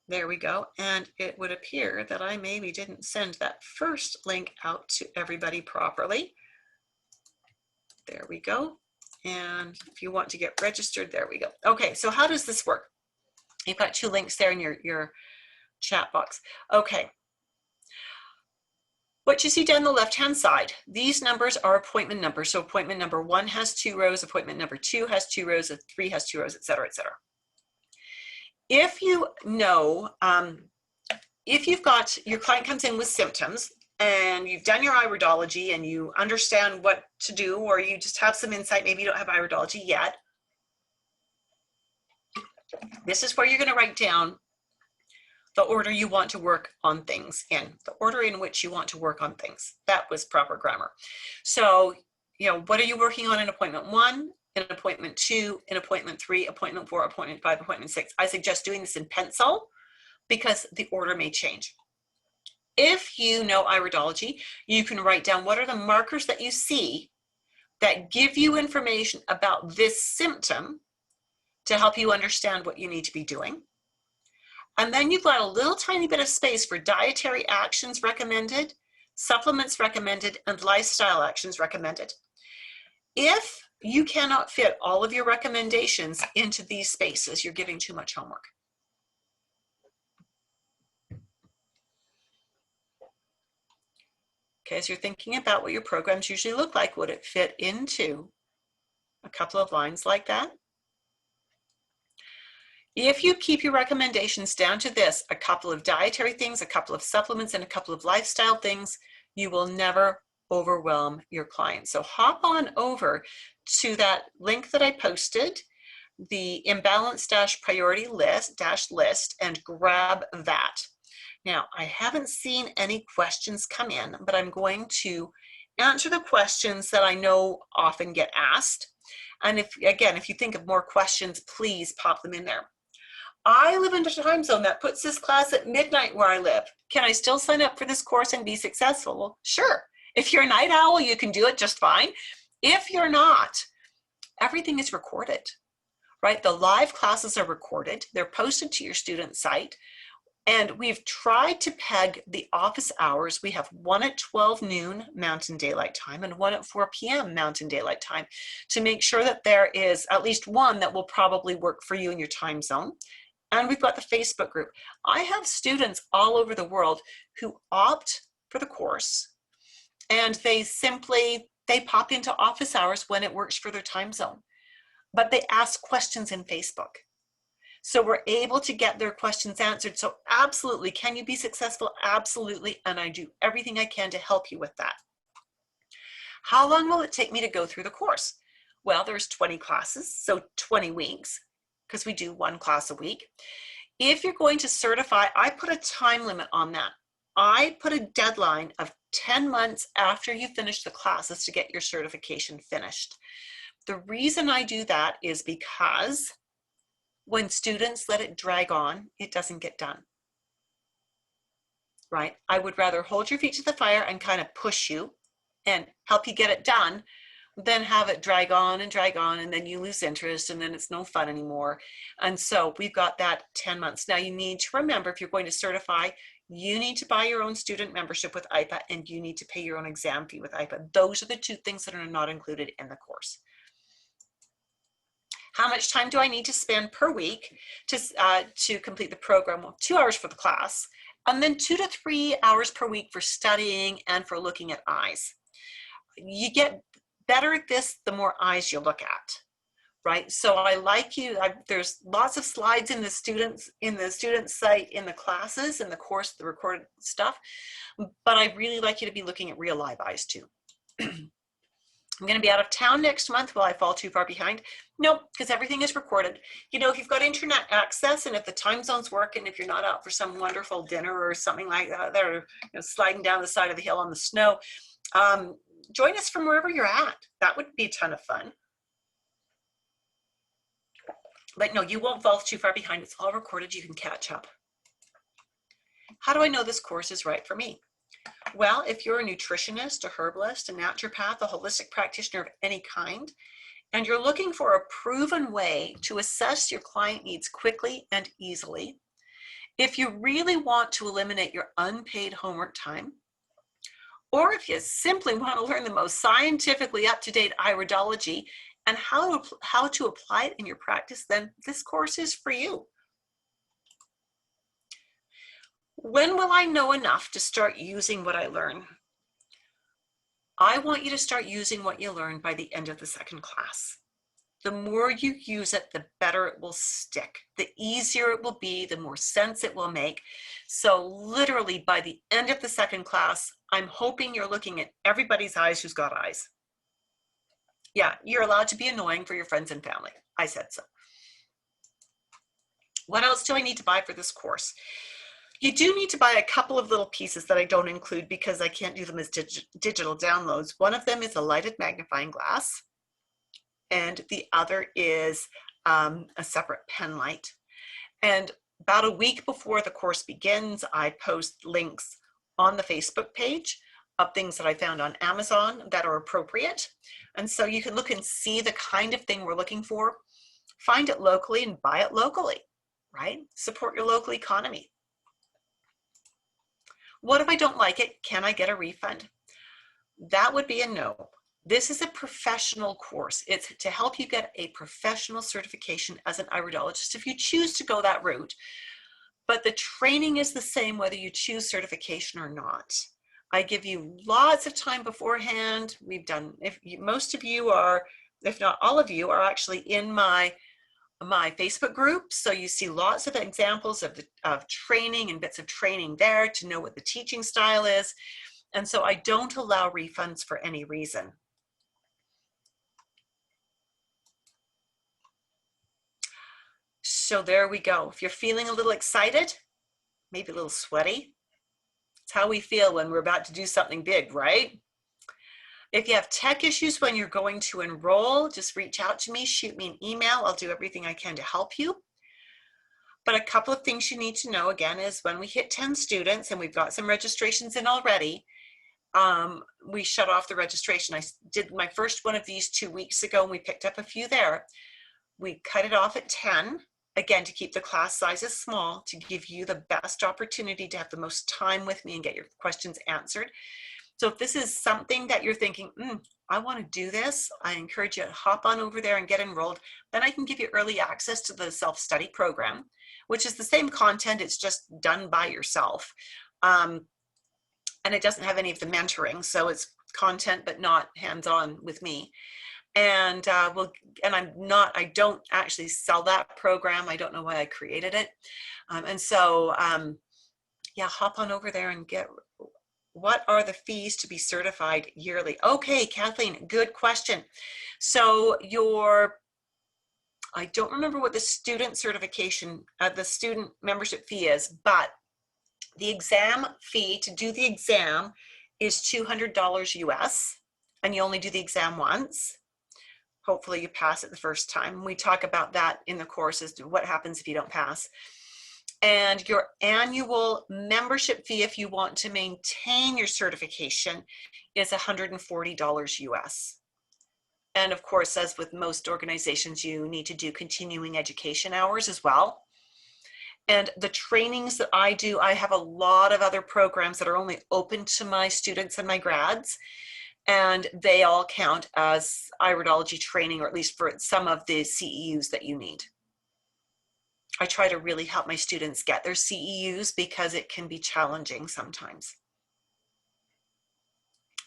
There we go. And it would appear that I maybe didn't send that first link out to everybody properly. There we go. And if you want to get registered, there we go. Okay, so how does this work? You've got 2 links there in your chat box. Okay. What you see down the left-hand side, these numbers are appointment numbers. So appointment number 1 has 2 rows, appointment number 2 has 2 rows, 3 has 2 rows, et cetera, et cetera. If you know, if you've got, your client comes in with symptoms and you've done your iridology and you understand what to do, or you just have some insight, maybe you don't have iridology yet, this is where you're going to write down the order you want to work on things in, the order in which you want to work on things. That was proper grammar. So, you know, what are you working on in appointment 1, in appointment 2, in appointment 3, appointment 4, appointment 5, appointment 6? I suggest doing this in pencil because the order may change. If you know iridology, you can write down what are the markers that you see that give you information about this symptom to help you understand what you need to be doing. And then you've got a little tiny bit of space for dietary actions recommended, supplements recommended, and lifestyle actions recommended. If you cannot fit all of your recommendations into these spaces, you're giving too much homework. Okay, as you're thinking about what your programs usually look like, would it fit into a couple of lines like that? If you keep your recommendations down to this, a couple of dietary things, a couple of supplements, and a couple of lifestyle things, you will never overwhelm your clients. So hop on over to that link that I posted, the imbalance-priority list, and grab that. Now, I haven't seen any questions come in, but I'm going to answer the questions that I know often get asked. And if you think of more questions, please pop them in there. I live in a time zone that puts this class at midnight where I live. Can I still sign up for this course and be successful? Well, sure. If you're a night owl, you can do it just fine. If you're not, everything is recorded, right? The live classes are recorded. They're posted to your student site. And we've tried to peg the office hours. We have one at 12 noon Mountain Daylight Time and one at 4 p.m. Mountain Daylight Time to make sure that there is at least one that will probably work for you in your time zone. And we've got the Facebook group. I have students all over the world who opt for the course and they pop into office hours when it works for their time zone, but they ask questions in Facebook. So we're able to get their questions answered. So absolutely, can you be successful? Absolutely, and I do everything I can to help you with that. How long will it take me to go through the course? Well, there's 20 classes, so 20 weeks, because we do 1 class a week. If you're going to certify, I put a time limit on that. I put a deadline of 10 months after you finish the classes to get your certification finished. The reason I do that is because when students let it drag on, it doesn't get done, right? I would rather hold your feet to the fire and kind of push you and help you get it done than have it drag on, and then you lose interest and then it's no fun anymore. And so we've got that 10 months. Now you need to remember, if you're going to certify, you need to buy your own student membership with IPA and you need to pay your own exam fee with IPA. Those are the 2 things that are not included in the course. How much time do I need to spend per week to complete the program? Well, 2 hours for the class, and then 2 to 3 hours per week for studying and for looking at eyes. You get better at this the more eyes you look at, right? So there's lots of slides in the student site, in the classes, in the course, the recorded stuff, but I really like you to be looking at real live eyes too. I'm going to be out of town next month. Will I fall too far behind? Nope, because everything is recorded. You know, if you've got internet access and if the time zones work and if you're not out for some wonderful dinner or something like that, they're, you know, sliding down the side of the hill on the snow, join us from wherever you're at. That would be a ton of fun. But no, you won't fall too far behind. It's all recorded. You can catch up. How do I know this course is right for me? Well, if you're a nutritionist, a herbalist, a naturopath, a holistic practitioner of any kind, and you're looking for a proven way to assess your client needs quickly and easily, if you really want to eliminate your unpaid homework time, or if you simply want to learn the most scientifically up-to-date iridology and how to apply it in your practice, then this course is for you. When will I know enough to start using what I learn? I want you to start using what you learn by the end of the second class. The more you use it, the better it will stick. The easier it will be, the more sense it will make. So literally by the end of the second class, I'm hoping you're looking at everybody's eyes who's got eyes. Yeah, you're allowed to be annoying for your friends and family. I said so. What else do I need to buy for this course? You do need to buy a couple of little pieces that I don't include because I can't do them as digital downloads. One of them is a lighted magnifying glass, and the other is a separate pen light. And about a week before the course begins, I post links on the Facebook page of things that I found on Amazon that are appropriate. And so you can look and see the kind of thing we're looking for, find it locally and buy it locally, right? Support your local economy. What if I don't like it? Can I get a refund? That would be a no. This is a professional course. It's to help you get a professional certification as an iridologist if you choose to go that route. But the training is the same whether you choose certification or not. I give you lots of time beforehand. We've done, most of you are, if not all of you, are actually in my Facebook group. So you see lots of examples of training and bits of training there to know what the teaching style is. And so I don't allow refunds for any reason. So there we go. If you're feeling a little excited, maybe a little sweaty, it's how we feel when we're about to do something big, right? If you have tech issues when you're going to enroll, just reach out to me, shoot me an email. I'll do everything I can to help you. But a couple of things you need to know, again, is when we hit 10 students, and we've got some registrations in already, we shut off the registration. I did my first one of these 2 weeks ago, and we picked up a few there. We cut it off at 10, again, to keep the class sizes small, to give you the best opportunity to have the most time with me and get your questions answered. So if this is something that you're thinking, I want to do this, I encourage you to hop on over there and get enrolled. Then I can give you early access to the self-study program, which is the same content, it's just done by yourself. And it doesn't have any of the mentoring, so it's content but not hands-on with me. And I don't actually sell that program. I don't know why I created it. Yeah, hop on over there and get, what are the fees to be certified yearly? Okay, Kathleen, good question. So I don't remember what the student certification, the student membership fee is, but the exam fee to do the exam is $200 US, and you only do the exam once. Hopefully you pass it the first time. We talk about that in the course as to what happens if you don't pass. And your annual membership fee, if you want to maintain your certification, is $140 US. And of course, as with most organizations, you need to do continuing education hours as well. And the trainings that I do, I have a lot of other programs that are only open to my students and my grads, and they all count as iridology training, or at least for some of the CEUs that you need. I try to really help my students get their CEUs because it can be challenging sometimes.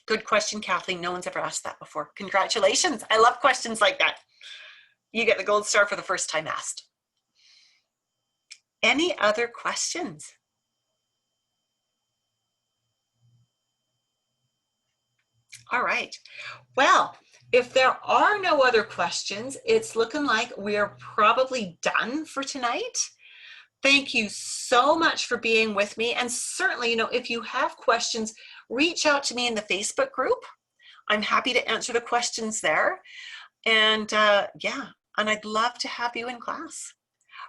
Good question, Kathleen. No one's ever asked that before. Congratulations. I love questions like that. You get the gold star for the first time asked. Any other questions? All right. Well, if there are no other questions, it's looking like we are probably done for tonight. Thank you so much for being with me. And certainly, if you have questions, reach out to me in the Facebook group. I'm happy to answer the questions there. And yeah, and I'd love to have you in class.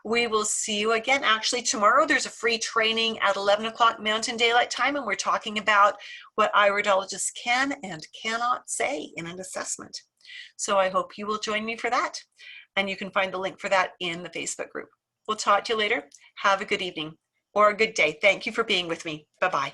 We will see you again. Actually, tomorrow there's a free training at 11 o'clock Mountain Daylight Time, and we're talking about what iridologists can and cannot say in an assessment. So I hope you will join me for that. And you can find the link for that in the Facebook group. We'll talk to you later. Have a good evening or a good day. Thank you for being with me. Bye-bye.